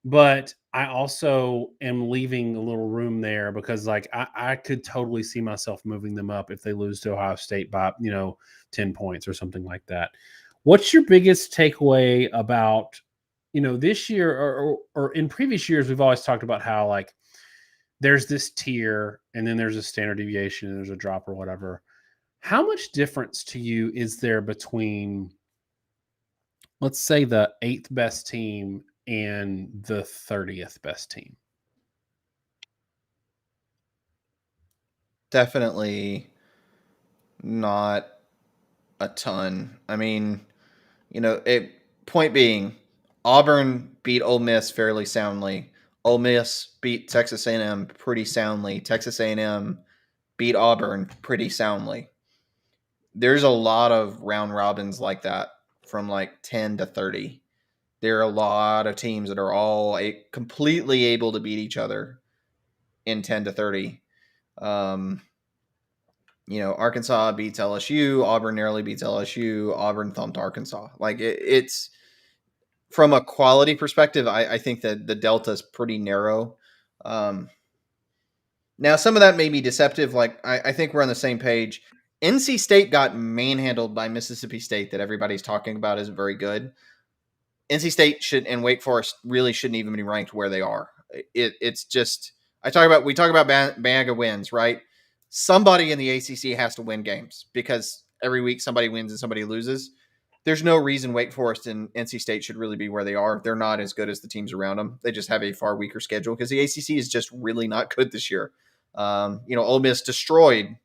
but I also am leaving a little room there because, like, I could totally see myself moving them up if they lose to Ohio State by, 10 points or something like that. What's your biggest takeaway about, this year or in previous years? We've always talked about how, like, there's this tier and then there's a standard deviation and there's a drop or whatever. How much difference to you is there between, let's say, the 8th best team and the 30th best team? Definitely not a ton. I mean, point being, Auburn beat Ole Miss fairly soundly. Ole Miss beat Texas A&M pretty soundly. Texas A&M beat Auburn pretty soundly. There's a lot of round robins like that from like 10 to 30. There are a lot of teams that are all completely able to beat each other in 10 to 30. Arkansas beats LSU. Auburn narrowly beats LSU. Auburn thumped Arkansas. Like it's from a quality perspective, I think that the delta is pretty narrow. Now, some of that may be deceptive. Like I think we're on the same page. NC State got manhandled by Mississippi State that everybody's talking about isn't very good. NC State and Wake Forest really shouldn't even be ranked where they are. It's just we talk about bag of wins, right? Somebody in the ACC has to win games because every week somebody wins and somebody loses. There's no reason Wake Forest and NC State should really be where they are. They're not as good as the teams around them. They just have a far weaker schedule because the ACC is just really not good this year. Ole Miss destroyed.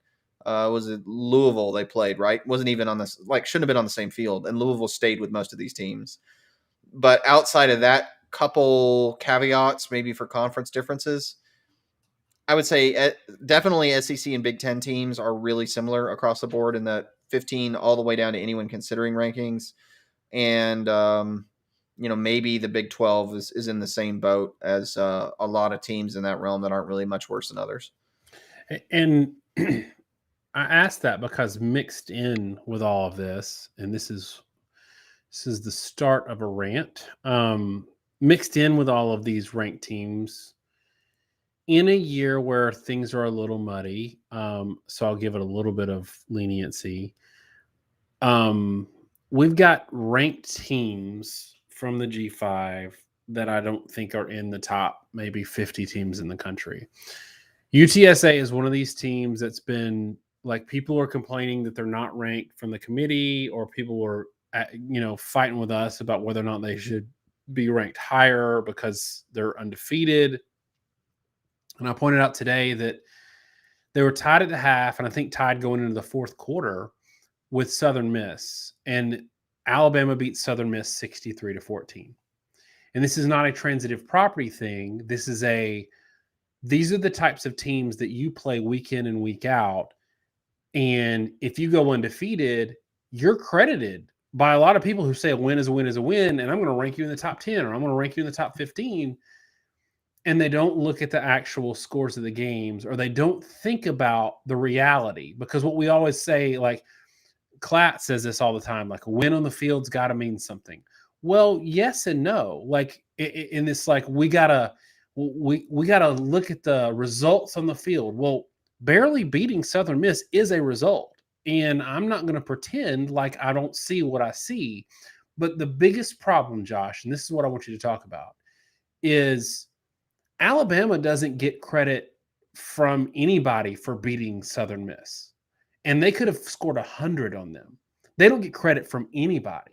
Was it Louisville they played, right? Wasn't even on this, shouldn't have been on the same field. And Louisville stayed with most of these teams. But outside of that, couple caveats, maybe for conference differences, I would say definitely SEC and Big Ten teams are really similar across the board in the 15 all the way down to anyone considering rankings. And, maybe the Big 12 is in the same boat as a lot of teams in that realm that aren't really much worse than others. And I asked that because mixed in with all of this, and this is the start of a rant, mixed in with all of these ranked teams in a year where things are a little muddy. So I'll give it a little bit of leniency. We've got ranked teams from the G5 that I don't think are in the top maybe 50 teams in the country. UTSA is one of these teams that's been Like people are complaining that they're not ranked from the committee, or people were, fighting with us about whether or not they should be ranked higher because they're undefeated. And I pointed out today that they were tied at the half, and I think tied going into the fourth quarter with Southern Miss. And Alabama beat Southern Miss 63-14. And this is not a transitive property thing. These are the types of teams that you play week in and week out. And if you go undefeated, you're credited by a lot of people who say a win is a win is a win, and I'm going to rank you in the top 10, or I'm going to rank you in the top 15. And they don't look at the actual scores of the games, or they don't think about the reality. Because what we always say, like Klatt says this all the time, like a win on the field's got to mean something. Well, yes and no. Like in this, like we gotta look at the results on the field. Well, barely beating Southern Miss is a result, and I'm not going to pretend like I don't see what I see. But the biggest problem, Josh, and this is what I want you to talk about, is Alabama doesn't get credit from anybody for beating Southern Miss, and they could have scored 100 on them. They don't get credit from anybody.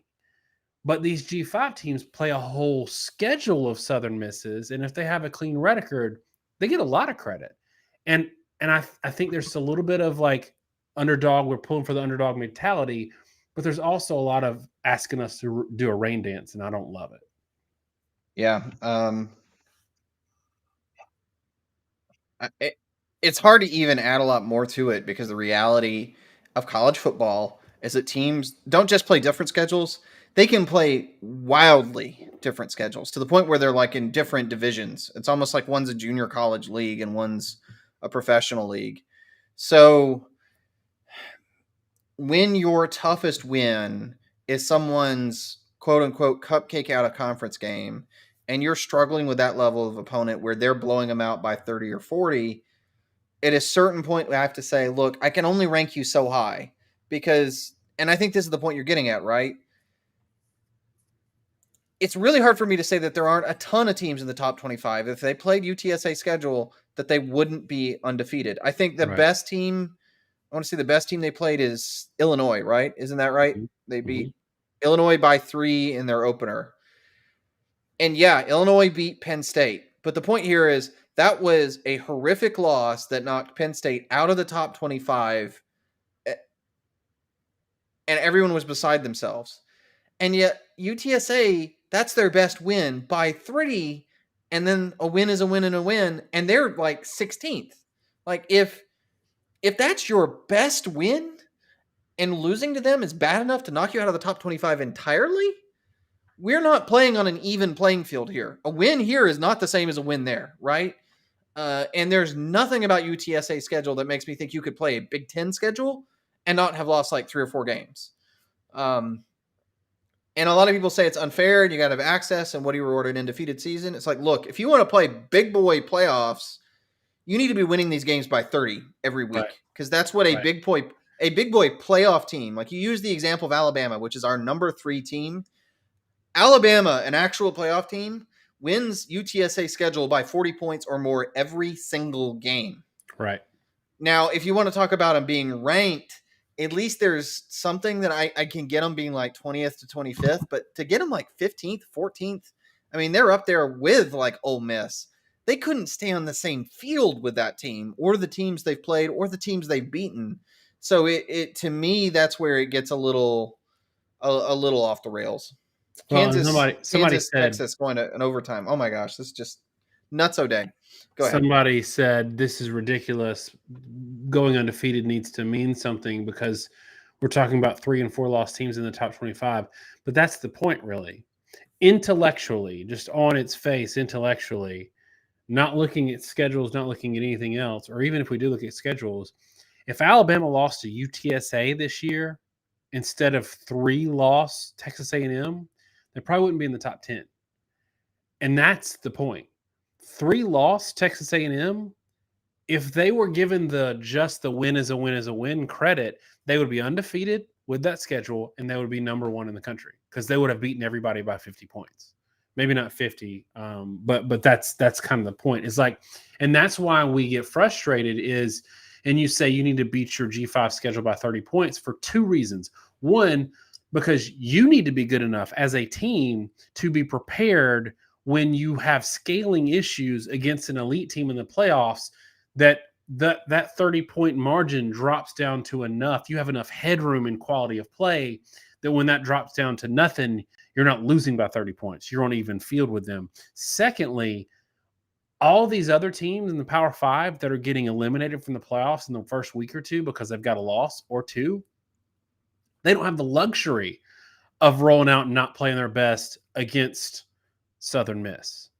But these G5 teams play a whole schedule of Southern Misses, and if they have a clean record, they get a lot of credit. And I think there's a little bit of like underdog, we're pulling for the underdog mentality, but there's also a lot of asking us to do a rain dance, and I don't love it. Yeah. It's hard to even add a lot more to it, because the reality of college football is that teams don't just play different schedules. They can play wildly different schedules to the point where they're like in different divisions. It's almost like one's a junior college league and one's a professional league. So when your toughest win is someone's quote unquote cupcake out of conference game, and you're struggling with that level of opponent where they're blowing them out by 30 or 40, at a certain point, we have to say, look, I can only rank you so high because, and I think this is the point you're getting at, right? It's really hard for me to say that there aren't a ton of teams in the top 25, if they played UTSA schedule, that they wouldn't be undefeated. I think the best team, I want to say the best team they played is Illinois, right? Isn't that right? Mm-hmm. They beat Illinois by 3 in their opener. And yeah, Illinois beat Penn State. But the point here is that was a horrific loss that knocked Penn State out of the top 25. And everyone was beside themselves. And yet UTSA, that's their best win by 3. And then a win is a win and a win. And they're like 16th. Like if that's your best win and losing to them is bad enough to knock you out of the top 25 entirely, we're not playing on an even playing field here. A win here is not the same as a win there, right? And there's nothing about UTSA's schedule that makes me think you could play a Big Ten schedule and not have lost like 3 or 4 games. And a lot of people say it's unfair and you got to have access, and what do you reward an undefeated season? It's like, look, if you want to play big boy playoffs, you need to be winning these games by 30 every week, because that's what a big boy playoff team, like you use the example of Alabama, which is our number 3 team. Alabama, an actual playoff team, wins UTSA schedule by 40 points or more every single game. Right. Now, if you want to talk about them being ranked, at least there's something that I can get them being like 20th to 25th, but to get them like 15th, 14th, I mean, they're up there with like Ole Miss. They couldn't stay on the same field with that team or the teams they've played or the teams they've beaten. So it to me, that's where it gets a little off the rails. Kansas, somebody said Texas going to an overtime. Oh my gosh, this is just nutso day. Go ahead. Somebody said this is ridiculous. Going undefeated needs to mean something because we're talking about 3 and 4 lost teams in the top 25. But that's the point, really. Intellectually, just on its face, intellectually, not looking at schedules, not looking at anything else, or even if we do look at schedules, if Alabama lost to UTSA this year instead of 3 loss Texas A&M, they probably wouldn't be in the top 10. And that's the point. 3 loss Texas A&M, if they were given just the win is a win is a win credit, they would be undefeated with that schedule, and they would be number 1 in the country because they would have beaten everybody by 50 points. Maybe not 50, but that's kind of the point. It's like, and that's why we get frustrated is and you say you need to beat your G5 schedule by 30 points for two reasons. One, because you need to be good enough as a team to be prepared when you have scaling issues against an elite team in the playoffs, that 30-point margin drops down to enough. You have enough headroom and quality of play that when that drops down to nothing, you're not losing by 30 points. You're on even field with them. Secondly, all these other teams in the Power Five that are getting eliminated from the playoffs in the first week or two because they've got a loss or two, they don't have the luxury of rolling out and not playing their best against Southern Miss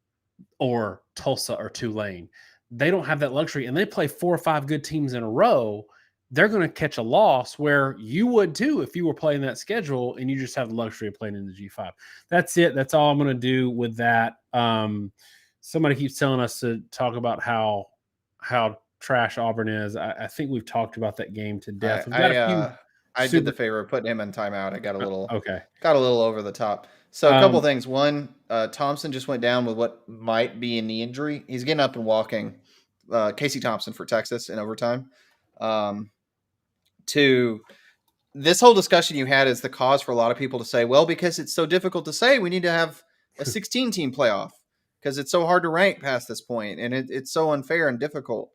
or Tulsa or Tulane. They don't have that luxury, and they play 4 or 5 good teams in a row. They're going to catch a loss where you would too if you were playing that schedule and you just have the luxury of playing in the G5. That's it. That's all I'm going to do with that. Somebody keeps telling us to talk about how trash Auburn is. I think we've talked about that game to death. We've got a few. I did the favor of putting him in timeout. I got a little over the top. So a couple things. One, Thompson just went down with what might be a knee injury. He's getting up and walking. Casey Thompson for Texas in overtime. Two, this whole discussion you had is the cause for a lot of people to say, well, because it's so difficult to say, we need to have a 16-team playoff because it's so hard to rank past this point, and it's so unfair and difficult.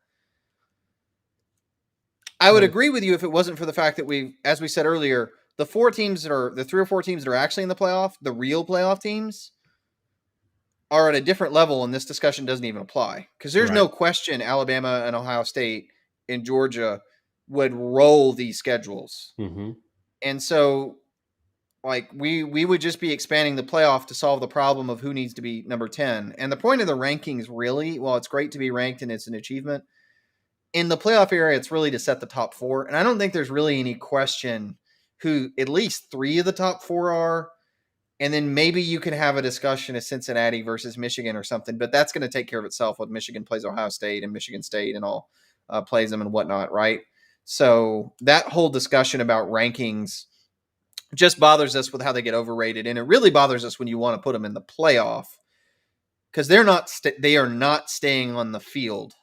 I would agree with you if it wasn't for the fact that as we said earlier, the 3 or 4 teams that are actually in the playoff, the real playoff teams, are at a different level, and this discussion doesn't even apply. Because there's no question Alabama and Ohio State and Georgia would roll these schedules. Mm-hmm. And so, like, we would just be expanding the playoff to solve the problem of who needs to be number 10. And the point of the rankings really, while it's great to be ranked and it's an achievement, in the playoff area, it's really to set the top 4. And I don't think there's really any question who at least 3 of the top 4 are. And then maybe you can have a discussion of Cincinnati versus Michigan or something, but that's going to take care of itself when Michigan plays Ohio State and Michigan State and all plays them and whatnot, right? So that whole discussion about rankings just bothers us with how they get overrated. And it really bothers us when you want to put them in the playoff because they are not staying on the field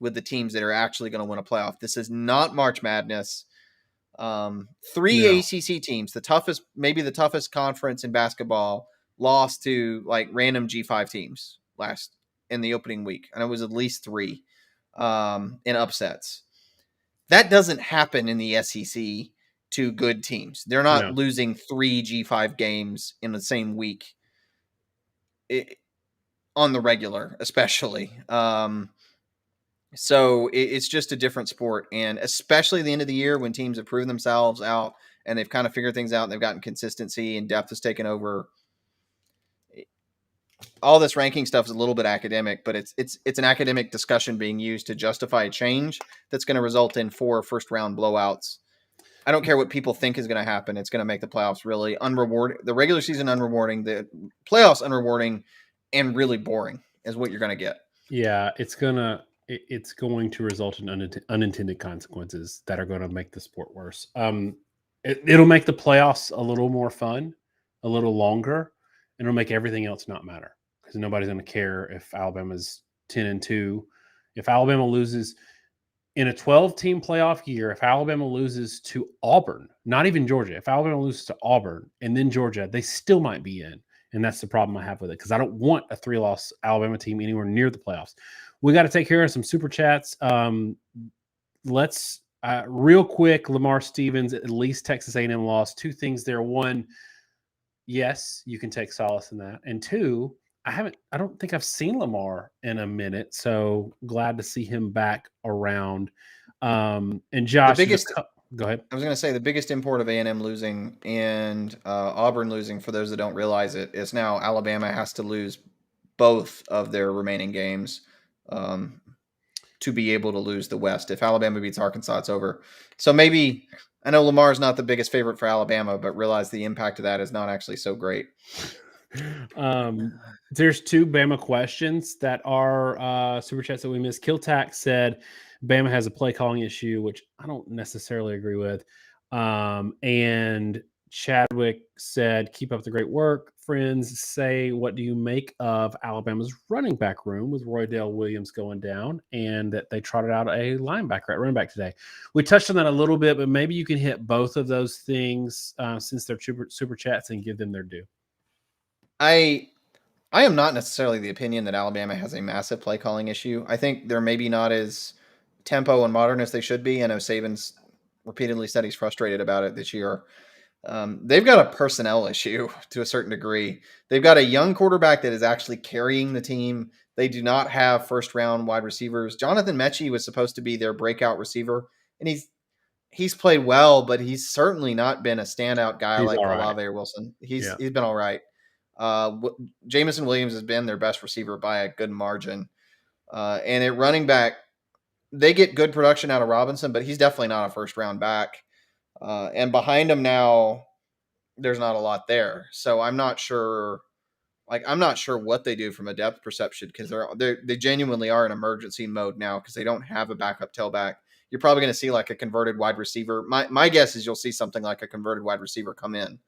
with the teams that are actually going to win a playoff. This is not March Madness. 3 ACC teams, maybe the toughest conference in basketball, lost to like random G5 teams in the opening week. And it was at least 3 in upsets. That doesn't happen in the SEC to good teams. They're not losing 3 G5 games in the same week on the regular, especially. So it's just a different sport. And especially at the end of the year when teams have proven themselves out and they've kind of figured things out and they've gotten consistency and depth has taken over. All this ranking stuff is a little bit academic, but it's an academic discussion being used to justify a change that's going to result in 4 first-round blowouts. I don't care what people think is going to happen. It's going to make the playoffs really unrewarding. The regular season unrewarding, the playoffs unrewarding, and really boring is what you're going to get. Yeah, it's going to result in unintended consequences that are going to make the sport worse. It'll make the playoffs a little more fun, a little longer, and it'll make everything else not matter because nobody's going to care if Alabama's 10-2. If Alabama loses in a 12-team playoff year, if Alabama loses to Auburn, not even Georgia, if Alabama loses to Auburn and then Georgia, they still might be in. And that's the problem I have with it because I don't want a 3-loss Alabama team anywhere near the playoffs. We got to take care of some super chats. Let's real quick, Lamar Stevens, at least Texas A&M lost. 2 things there. 1, yes, you can take solace in that. And 2, I don't think I've seen Lamar in a minute. So glad to see him back around. And Josh, go ahead. I was going to say the biggest import of A&M losing and Auburn losing, for those that don't realize it, is now Alabama has to lose both of their remaining games to be able to lose the West. If Alabama beats Arkansas, it's over. So maybe, I know Lamar is not the biggest favorite for Alabama, but realize the impact of that is not actually so great. There's 2 Bama questions that are super chats that we missed. Kiltack said Bama has a play calling issue, which I don't necessarily agree with. And Chadwick said, keep up the great work. Friends say, what do you make of Alabama's running back room with Roydale Williams going down and that they trotted out a linebacker at running back today? We touched on that a little bit, but maybe you can hit both of those things since they're super chats and give them their due. I am not necessarily the opinion that Alabama has a massive play calling issue. I think they're maybe not as tempo and modern as they should be. I know Saban's repeatedly said he's frustrated about it this year. They've got a personnel issue to a certain degree. They've got a young quarterback that is actually carrying the team. They do not have first-round wide receivers. Jonathan Mechie was supposed to be their breakout receiver, and he's played well, but he's certainly not been a standout guy He's like all right. Olave or Wilson. He's been all right. Jamison Williams has been their best receiver by a good margin. And at running back, they get good production out of Robinson, but he's definitely not a first-round back. And behind him now, there's not a lot there. So I'm not sure. I'm not sure what they do from a depth perception because they genuinely are in emergency mode now because they don't have a backup tailback. You're probably going to see like a converted wide receiver. My guess is you'll see something like a converted wide receiver come in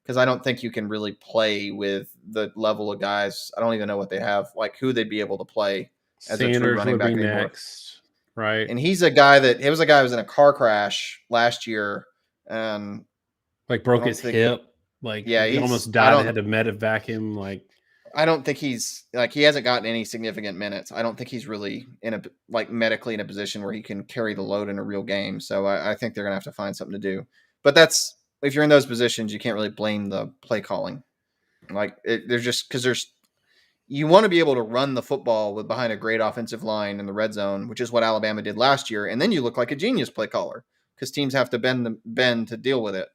because I don't think you can really play with the level of guys. I don't even know what they have, like who they'd be able to play as Sanders a true running back anymore. Next, right? And he was a guy who was in a car crash last year. Like broke his hip. He almost died. They had to medevac him. I don't think he hasn't gotten any significant minutes. I don't think he's really medically in a position where he can carry the load in a real game. So I think they're going to have to find something to do. But if you're in those positions, you can't really blame the play calling. You want to be able to run the football behind a great offensive line in the red zone, which is what Alabama did last year. And then you look like a genius play caller because teams have to bend to deal with it.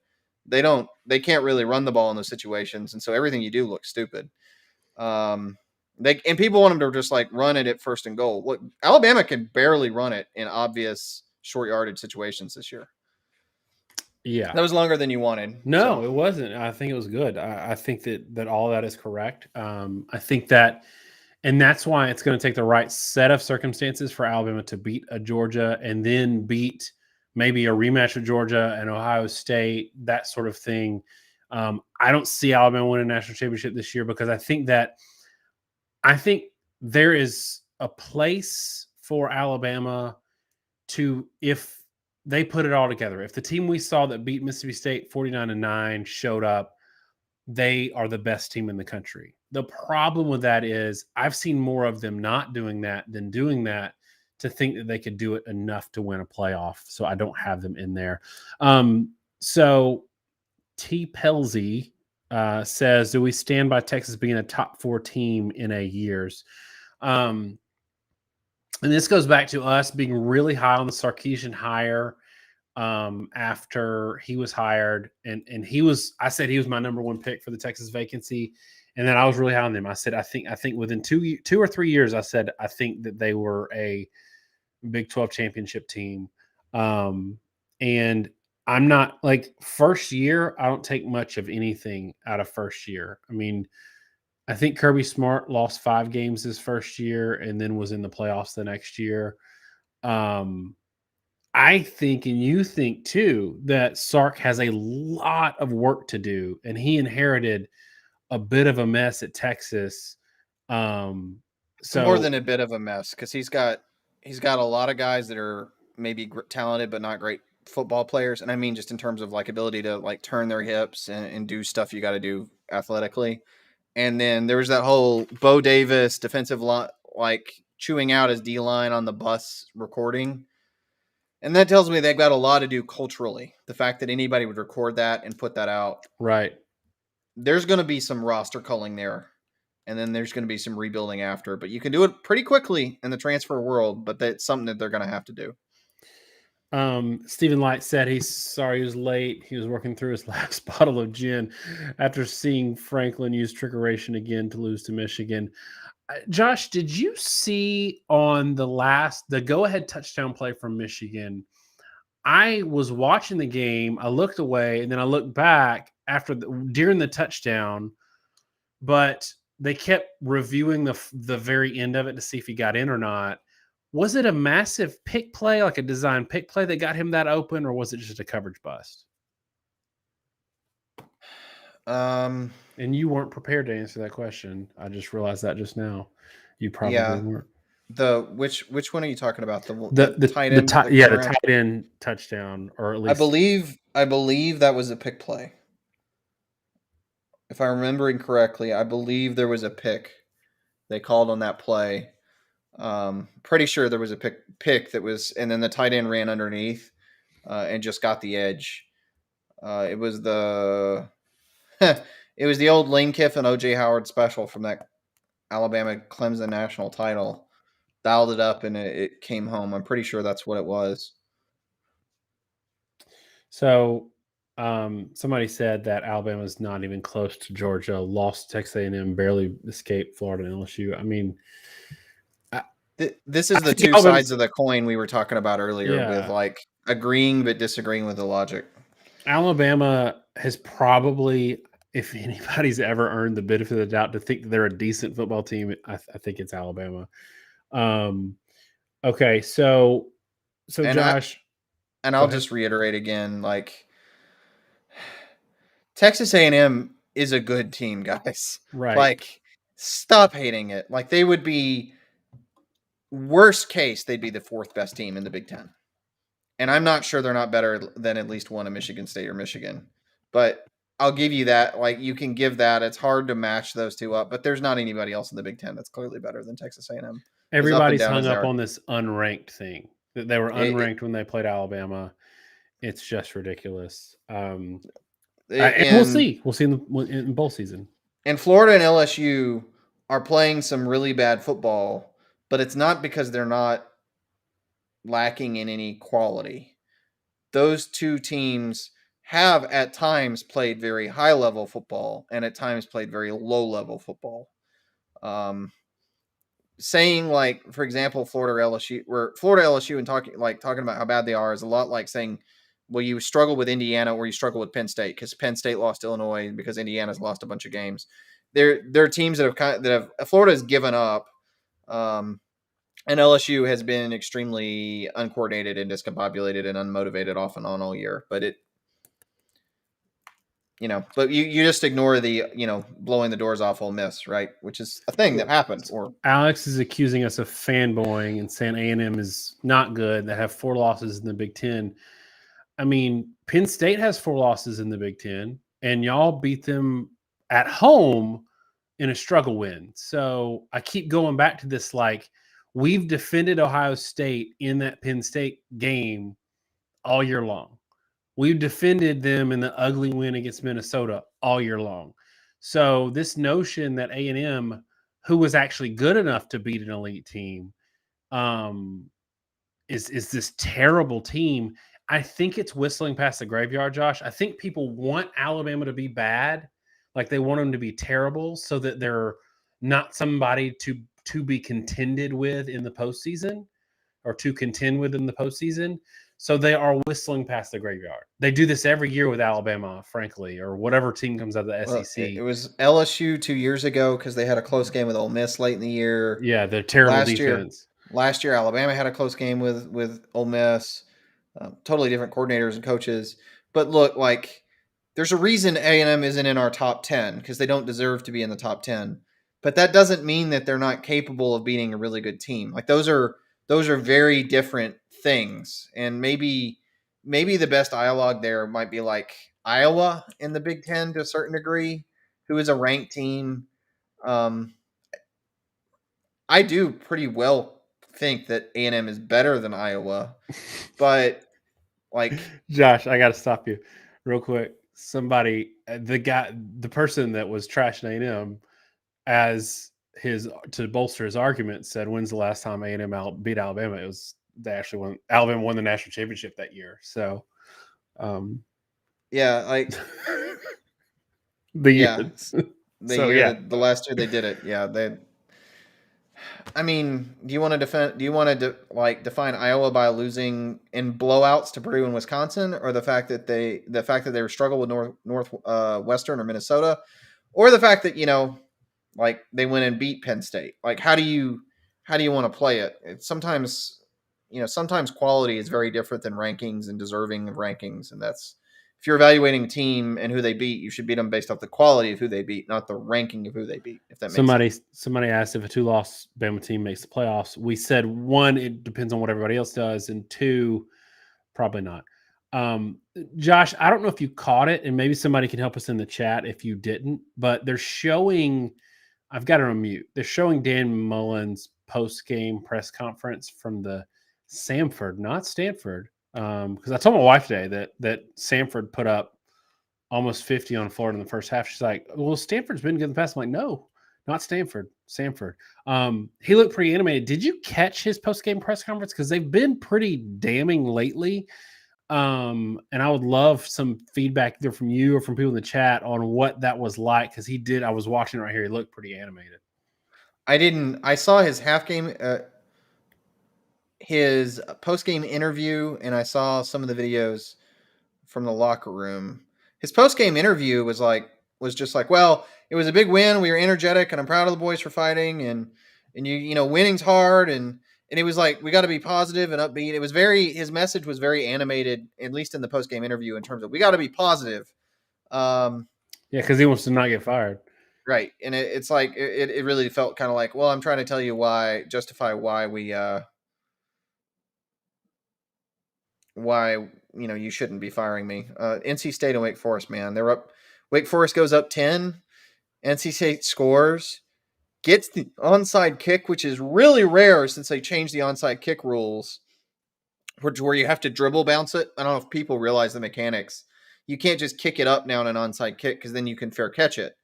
They can't really run the ball in those situations. And so everything you do looks stupid. And people want them to just run it at first and goal. Look, Alabama can barely run it in obvious short yardage situations this year. Yeah, that was longer than you wanted. No, it wasn't. I think it was good. I think that all that is correct. I think that, and that's why it's going to take the right set of circumstances for Alabama to beat a Georgia and then beat maybe a rematch of Georgia and Ohio State, that sort of thing. I don't see Alabama winning a national championship this year because I think there is a place for Alabama to, if they put it all together. If the team we saw that beat Mississippi State 49-9 showed up, they are the best team in the country. The problem with that is I've seen more of them not doing that than doing that to think that they could do it enough to win a playoff. So I don't have them in there. So T. Pelzy says, do we stand by Texas being a top 4 team in a years? And this goes back to us being really high on the Sarkeesian hire after he was hired. And I said he was my number 1 pick for the Texas vacancy. And then I was really high on them. I said, I think within 2 or 3 years, I said, I think that they were a Big 12 championship team. And I'm not first year, I don't take much of anything out of first year. I mean, I think Kirby Smart lost 5 games his first year and then was in the playoffs the next year. I think, and you think too, that Sark has a lot of work to do, and he inherited a bit of a mess at Texas. So more than a bit of a mess, because he's got a lot of guys that are maybe talented but not great football players, and I mean just in terms of ability to turn their hips and do stuff you got to do athletically. And then there was that whole Bo Davis defensive line, chewing out his D-line on the bus recording. And that tells me they've got a lot to do culturally. The fact that anybody would record that and put that out. Right. There's going to be some roster culling there. And then there's going to be some rebuilding after. But you can do it pretty quickly in the transfer world. But that's something that they're going to have to do. Stephen Light said he's sorry he was late. He was working through his last bottle of gin after seeing Franklin use trickeration again to lose to Michigan. Josh, did you see on the go-ahead touchdown play from Michigan? I was watching the game. I looked away, and then I looked back during the touchdown, but they kept reviewing the very end of it to see if he got in or not. Was it a massive pick play, like a design pick play that got him that open, or was it just a coverage bust? Um, And you weren't prepared to answer that question. I just realized that just now. You probably yeah. weren't. Which one are you talking about? The tight end that Yeah, came the around. tight end touchdown, or at I least believe that was a pick play. If I'm remembering correctly, I believe there was a pick they called on that play. Pretty sure there was a pick that was, and then the tight end ran underneath and just got the edge. It was the it was the old Lane Kiffin OJ Howard special from that Alabama Clemson national title. Dialed it up and it came home. I'm pretty sure that's what it was. so. Somebody said that Alabama's not even close to Georgia. Lost to Texas A&M, barely escaped Florida and LSU. I mean, This I is the think two Alabama's. sides of the coin we were talking about earlier with Yeah, like agreeing but disagreeing with the logic. Alabama has probably, if anybody's ever earned the benefit of the doubt to think they're a decent football team, I think it's Alabama. Um, okay, so And I Josh, and go I'll ahead. just reiterate again, like Texas A&M is a good team, guys. Right. Like, stop hating it. Like they would be worst case, they'd be the fourth best team in the Big Ten. And I'm not sure they're not better than at least one of Michigan State or Michigan. But I'll give you that. Like you can give that. It's hard to match those two up, but there's not anybody else in the Big Ten that's clearly better than Texas A&M. As up and Everybody's down hung as they up are. on this unranked thing that they were It, unranked when they played Alabama. It's just ridiculous. And we'll and see. We'll see in bowl season. and Florida and LSU are playing some really bad football, but it's not because they're not lacking in any quality. Those two teams have at times played very high level football and at times played very low level football. Um, saying like, for example, Florida LSU and talking about how bad they are is a lot like saying, well, you struggle with Indiana or you struggle with Penn State because Penn State lost Illinois because Indiana's lost a bunch of games. They're teams that have Florida has given up. And LSU has been extremely uncoordinated and discombobulated and unmotivated off and on all year. But but you just ignore the, blowing the doors off Ole Miss, right? Which is a thing that happened. Or Alex is accusing us of fanboying and saying A&M is not good. They have 4 losses in the Big Ten. I mean, Penn State has 4 losses in the Big Ten, and y'all beat them at home in a struggle win. So I keep going back to this, like, we've defended Ohio State in that Penn State game all year long. We've defended them in the ugly win against Minnesota all year long. So this notion that A&M, who was actually good enough to beat an elite team, um, is this terrible team. I think it's whistling past the graveyard, Josh. I think people want Alabama to be bad, like they want them to be terrible, so that they're not somebody to be contended with in the postseason, or to contend with in the postseason. So they are whistling past the graveyard. They do this every year with Alabama, frankly, or whatever team comes out of the well, it SEC. was LSU 2 years ago because they had a close game with Ole Miss late in the year. Yeah, they're terrible Last year, defense. last year Alabama had a close game with Ole Miss. Totally different coordinators and coaches. But look, like there's a reason A&M isn't in our top 10 because they don't deserve to be in the top 10. But that doesn't mean that they're not capable of beating a really good team. Like those are very different things. And maybe the best dialogue there might be like Iowa in the Big Ten to a certain degree, who is a ranked team. Um, I do pretty well think that A&M is better than Iowa, but like Josh, I got to stop you real quick. Somebody, the person that was trashing A&M as his to bolster his argument said, "When's the last time A&M beat Alabama?" It was they actually won. Alabama won the national championship that year. So, yeah, like the year. yeah, the So year yeah, that the last year they did it. Yeah, they. I mean, do you want to defend? Do you want to define Iowa by losing in blowouts to Purdue and Wisconsin, or the fact that they were struggle with Western or Minnesota, or the fact that like they went and beat Penn State? Like, how do you want to play it? Sometimes quality is very different than rankings and deserving of rankings, and that's if you're evaluating a team and who they beat, you should beat them based off the quality of who they beat, not the ranking of who they beat, if that makes sense. Somebody asked if a 2-loss Bama team makes the playoffs. We said 1, it depends on what everybody else does, and 2, probably not. Josh, I don't know if you caught it, and maybe somebody can help us in the chat if you didn't, but they're showing, I've got it on mute. They're showing Dan Mullen's post-game press conference from the Samford, not Stanford. Because I told my wife today that Samford put up almost 50 on Florida in the first half. She's like, well, Stanford's been good in the past. I'm like, no, not Stanford, Samford. He looked pretty animated. Did you catch his post-game press conference? Because they've been pretty damning lately. And I would love some feedback either from you or from people in the chat on what that was like. Because I was watching right here. He looked pretty animated. I saw his his post-game interview, and I saw some of the videos from the locker room. His post-game interview was just like, well, it was a big win. We were energetic, and I'm proud of the boys for fighting, and winning's hard, and it was like, we got to be positive and upbeat. His message was very animated, at least in the post-game interview, in terms of, we got to be positive. Yeah, because he wants to not get fired. Right. And it's like, it really felt kind of like, well, I'm trying to tell you justify why you shouldn't be firing me. NC State and Wake Forest, man, they're up. Wake Forest goes up 10. NC State scores, gets the onside kick, which is really rare since they changed the onside kick rules, where you have to dribble bounce it. I don't know if people realize the mechanics. You can't just kick it up now on an onside kick, because then you can fair catch it.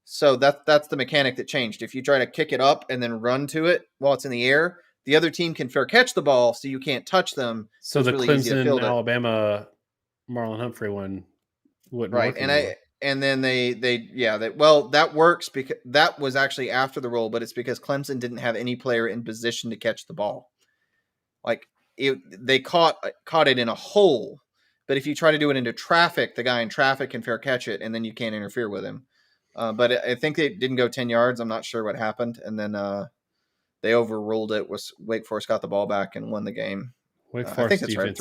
So that's the mechanic that changed. If you try to kick it up and then run to it while it's in the air, the other team can fair catch the ball, so you can't touch them. So the really Clemson, Alabama, Marlon Humphrey one wouldn't work anymore. That works because that was actually after the rule, but it's because Clemson didn't have any player in position to catch the ball. Like, they caught it in a hole, but if you try to do it into traffic, the guy in traffic can fair catch it, and then you can't interfere with him. But I think they didn't go 10 yards. I'm not sure what happened. And then they overruled it. Wake Forest got the ball back and won the game. Wake Forest, I think that's right.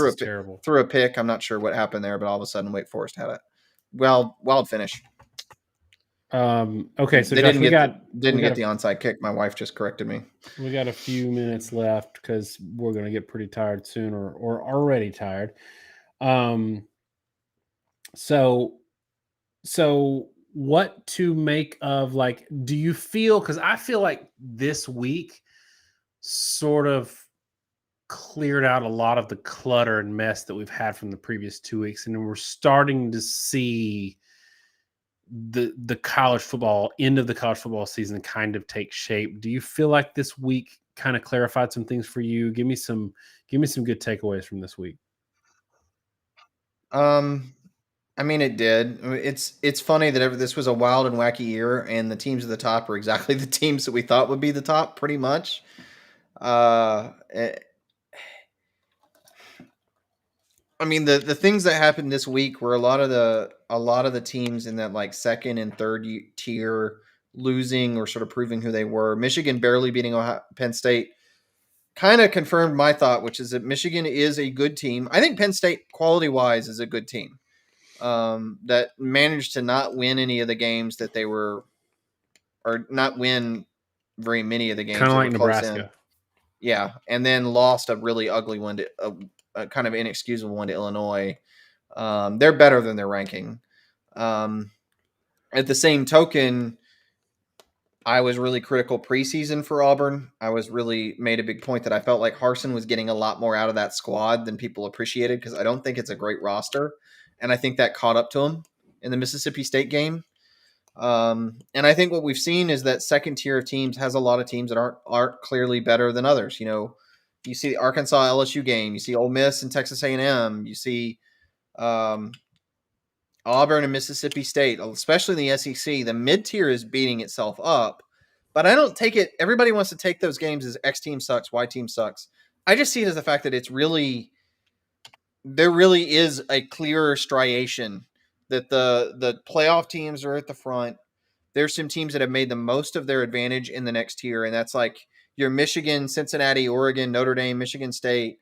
Threw a pick. I'm not sure what happened there, but all of a sudden Wake Forest had it. Wild finish. Okay, so they Josh, didn't get the onside kick. My wife just corrected me. We got a few minutes left because we're going to get pretty tired soon, or already tired. So what to make of, like, do you feel, because I feel like this week sort of cleared out a lot of the clutter and mess that we've had from the previous 2 weeks, and we're starting to see the college football end of the college football season kind of take shape. Do you feel like this week kind of clarified some things for you? Give me some good takeaways from this week. I mean, it did. It's funny that this was a wild and wacky year, and the teams at the top are exactly the teams that we thought would be the top, pretty much. I mean, the things that happened this week were a lot of the teams in that, like, second and third tier losing or sort of proving who they were. Michigan barely beating Penn State kind of confirmed my thought, which is that Michigan is a good team. I think Penn State, quality-wise, is a good team that managed to not win any of the games that they were, or not win very many of the games. Kind of like Nebraska. Yeah, and then lost a really ugly one to a kind of inexcusable one to Illinois. They're better than their ranking. At the same token, I was really critical preseason for Auburn. I was really made a big point that I felt like Harsin was getting a lot more out of that squad than people appreciated, because I don't think it's a great roster. And I think that caught up to him in the Mississippi State game. And I think what we've seen is that second tier of teams has a lot of teams that aren't clearly better than others. You see the Arkansas LSU game, you see Ole Miss and Texas A&M, you see Auburn and Mississippi State, especially in the SEC. The mid tier is beating itself up, but I don't take it. Everybody wants to take those games as X team sucks, Y team sucks. I just see it as the fact that there really is a clearer striation, that the playoff teams are at the front. There's some teams that have made the most of their advantage in the next tier, and that's like your Michigan, Cincinnati, Oregon, Notre Dame, Michigan State.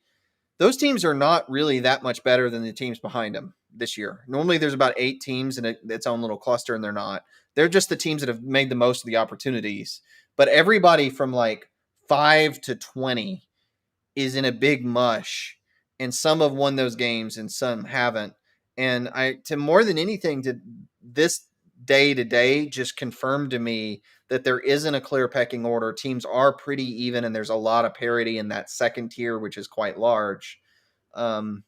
those teams are not really that much better than the teams behind them this year. Normally there's about 8 teams in its own little cluster, and they're not. They're just the teams that have made the most of the opportunities. But everybody from like 5 to 20 is in a big mush, and some have won those games and some haven't. And to more than anything, to this day to day just confirmed to me that there isn't a clear pecking order. Teams are pretty even, and there's a lot of parity in that second tier, which is quite large. And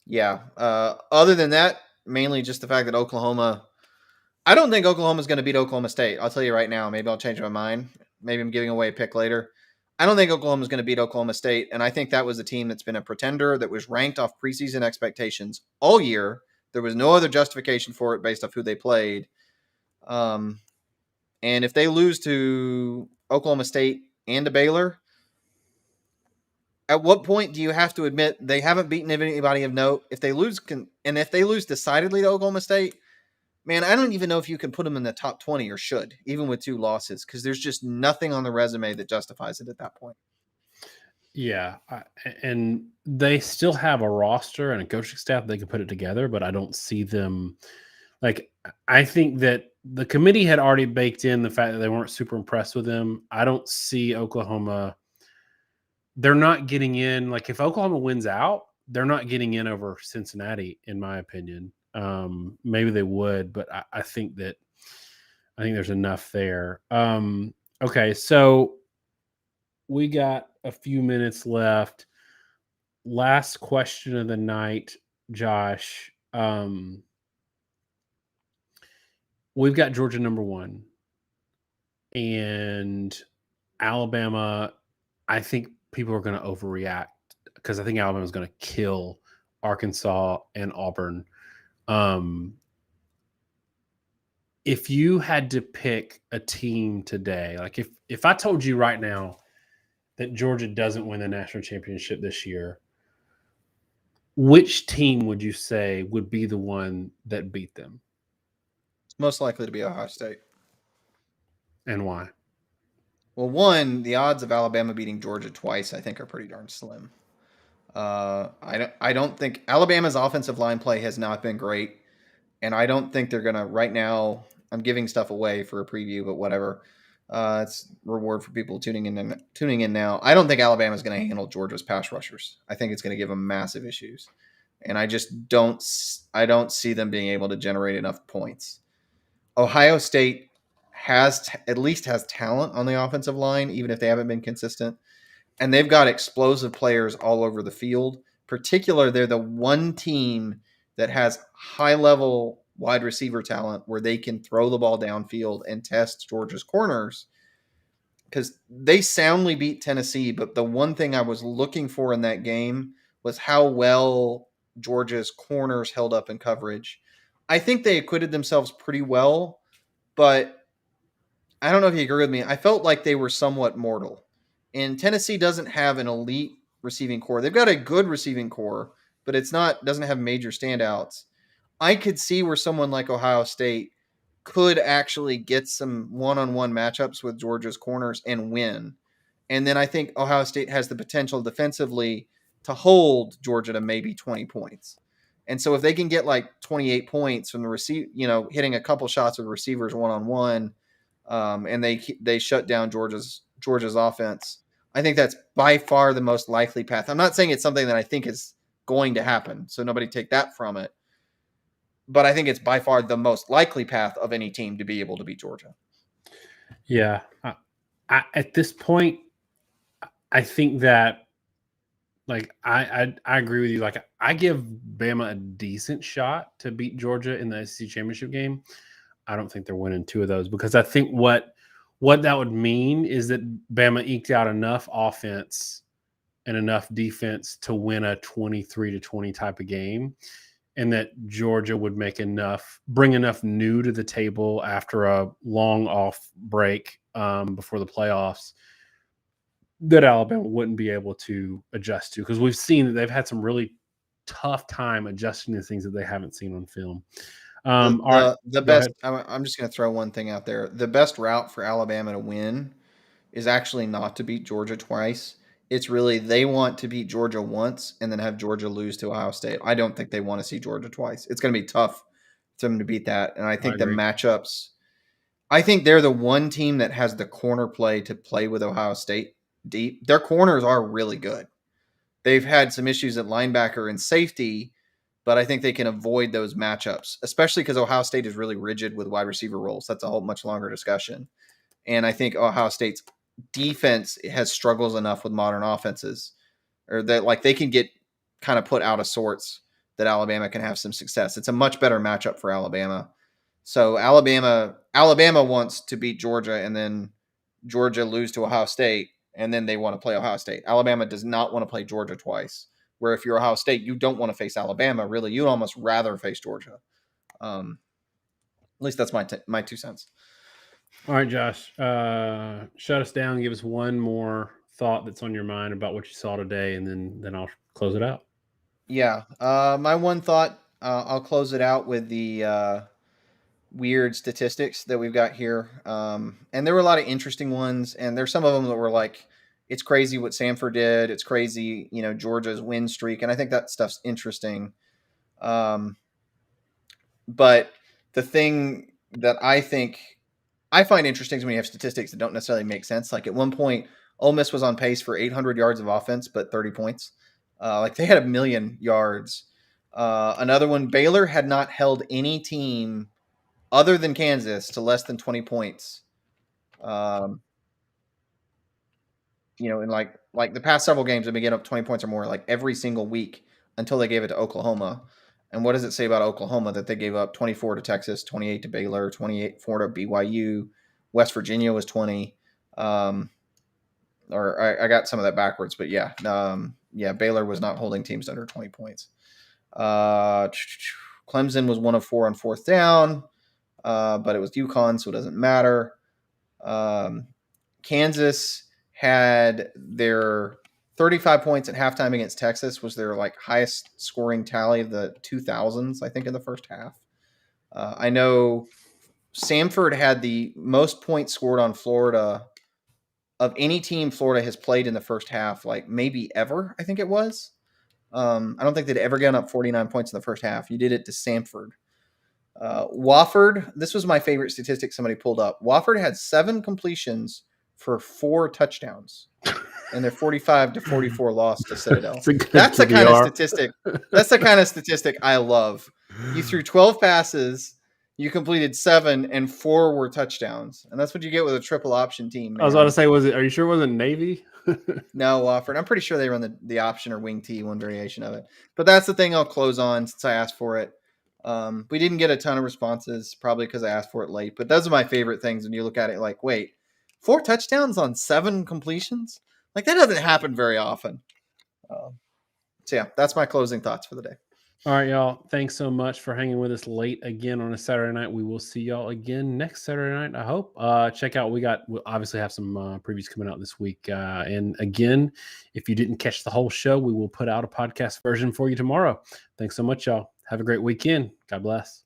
yeah, other than that, mainly just the fact that Oklahoma. I don't think Oklahoma's going to beat Oklahoma State. I'll tell you right now. Maybe I'll change my mind. Maybe I'm giving away a pick later. I don't think Oklahoma's going to beat Oklahoma State, and I think that was a team that's been a pretender that was ranked off preseason expectations all year. There was no other justification for it based off who they played. And if they lose to Oklahoma State and to Baylor, at what point do you have to admit they haven't beaten anybody of note? If they lose, and if they lose decidedly to Oklahoma State, man, I don't even know if you can put them in the top 20 or should, even with 2 losses, because there's just nothing on the resume that justifies it at that point. Yeah, and they still have a roster and a coaching staff they can put it together, but I don't see them. Like, I think that the committee had already baked in the fact that they weren't super impressed with them. I don't see Oklahoma. They're not getting in. Like, if Oklahoma wins out, they're not getting in over Cincinnati, in my opinion. Maybe they would, but I think there's enough there. Okay, so we got a few minutes left. Last question of the night, Josh. We've got Georgia number 1 and Alabama. I think people are going to overreact because I think Alabama is going to kill Arkansas and Auburn. If you had to pick a team today, like if I told you right now that Georgia doesn't win the national championship this year, which team would you say would be the one that beat them? It's most likely to be Ohio State. And why? Well, one, the odds of Alabama beating Georgia twice, I think, are pretty darn slim. I don't think Alabama's offensive line play has not been great, and I don't think they're gonna right now. I'm giving stuff away for a preview, but whatever. It's reward for people tuning in now. I don't think Alabama's going to handle Georgia's pass rushers. I think it's going to give them massive issues, and I just don't see them being able to generate enough points. Ohio State at least has talent on the offensive line, even if they haven't been consistent, and they've got explosive players all over the field. Particular, they're the one team that has high level wide receiver talent where they can throw the ball downfield and test Georgia's corners, because they soundly beat Tennessee. But the one thing I was looking for in that game was how well Georgia's corners held up in coverage. I think they acquitted themselves pretty well, but I don't know if you agree with me. I felt like they were somewhat mortal. And Tennessee doesn't have an elite receiving core. They've got a good receiving core, but doesn't have major standouts. I could see where someone like Ohio State could actually get some one-on-one matchups with Georgia's corners and win. And then I think Ohio State has the potential defensively to hold Georgia to maybe 20 points. And so if they can get like 28 points from the hitting a couple shots with receivers one-on-one, and they shut down Georgia's offense, I think that's by far the most likely path. I'm not saying it's something that I think is going to happen, so nobody take that from it. But I think it's by far the most likely path of any team to be able to beat Georgia. Yeah. At this point, I think that, like, I agree with you. Like, I give Bama a decent shot to beat Georgia in the SEC championship game. I don't think they're winning 2 of those, because I think what that would mean is that Bama eked out enough offense and enough defense to win a 23-20 type of game, and that Georgia would bring enough new to the table after a long off break before the playoffs that Alabama wouldn't be able to adjust to, because we've seen that they've had some really tough time adjusting to things that they haven't seen on film. The best. I'm just going to throw one thing out there. The best route for Alabama to win is actually not to beat Georgia twice. It's really they want to beat Georgia once and then have Georgia lose to Ohio State. I don't think they want to see Georgia twice. It's going to be tough for them to beat that. And I think the agree. matchups, I think they're the one team that has the corner play to play with Ohio State deep. Their corners are really good. They've had some issues at linebacker and safety, but I think they can avoid those matchups, especially because Ohio State is really rigid with wide receiver roles. That's a whole much longer discussion. And I think Ohio State's defense has struggles enough with modern offenses, or that like they can get kind of put out of sorts that Alabama can have some success. It's a much better matchup for Alabama. So Alabama wants to beat Georgia and then Georgia lose to Ohio State, and then they want to play Ohio State. Alabama does not want to play Georgia twice. Where if you're Ohio State, you don't want to face Alabama. Really, you'd almost rather face Georgia. At least that's my 2 cents. All right, Josh, shut us down. Give us one more thought that's on your mind about what you saw today, and then I'll close it out. Yeah, my one thought. I'll close it out with the weird statistics that we've got here, and there were a lot of interesting ones, and there's some of them that were like, it's crazy what Samford did. It's crazy, Georgia's win streak, and I think that stuff's interesting. But the thing that I find interesting is when you have statistics that don't necessarily make sense. Like at one point, Ole Miss was on pace for 800 yards of offense, but 30 points. Like they had 1 million yards. Another one, Baylor had not held any team other than Kansas to less than 20 points. In like the past several games, they've been getting up 20 points or more like every single week until they gave it to Oklahoma. And what does it say about Oklahoma that they gave up 24 to Texas, 28 to Baylor, 28-4 to BYU, West Virginia was 20. Or I got some of that backwards, but yeah. Baylor was not holding teams under 20 points. Clemson was 1 of 4 on fourth down, but it was UConn, so it doesn't matter. Kansas had their 35 points at halftime against Texas was their like highest scoring tally of the 2000s, I think, in the first half. I know Samford had the most points scored on Florida of any team Florida has played in the first half, like maybe ever, I think it was. I don't think they'd ever gotten up 49 points in the first half. You did it to Samford. Wofford, this was my favorite statistic somebody pulled up. Wofford had 7 completions for 4 touchdowns and their 45-44 loss to Citadel. That's the kind of statistic. That's the kind of statistic I love. You threw 12 passes, you completed 7, and 4 were touchdowns, and that's what you get with a triple option team. Man. I was about to say, are you sure it wasn't Navy? No, Wofford. I'm pretty sure they run the option or wing T, one variation of it. But that's the thing I'll close on since I asked for it. We didn't get a ton of responses, probably because I asked for it late. But those are my favorite things when you look at it like, wait, 4 touchdowns on 7 completions? Like, that doesn't happen very often. So, yeah, that's my closing thoughts for the day. All right, y'all. Thanks so much for hanging with us late again on a Saturday night. We will see y'all again next Saturday night, I hope. Check out, we'll obviously have some previews coming out this week. And again, if you didn't catch the whole show, we will put out a podcast version for you tomorrow. Thanks so much, y'all. Have a great weekend. God bless.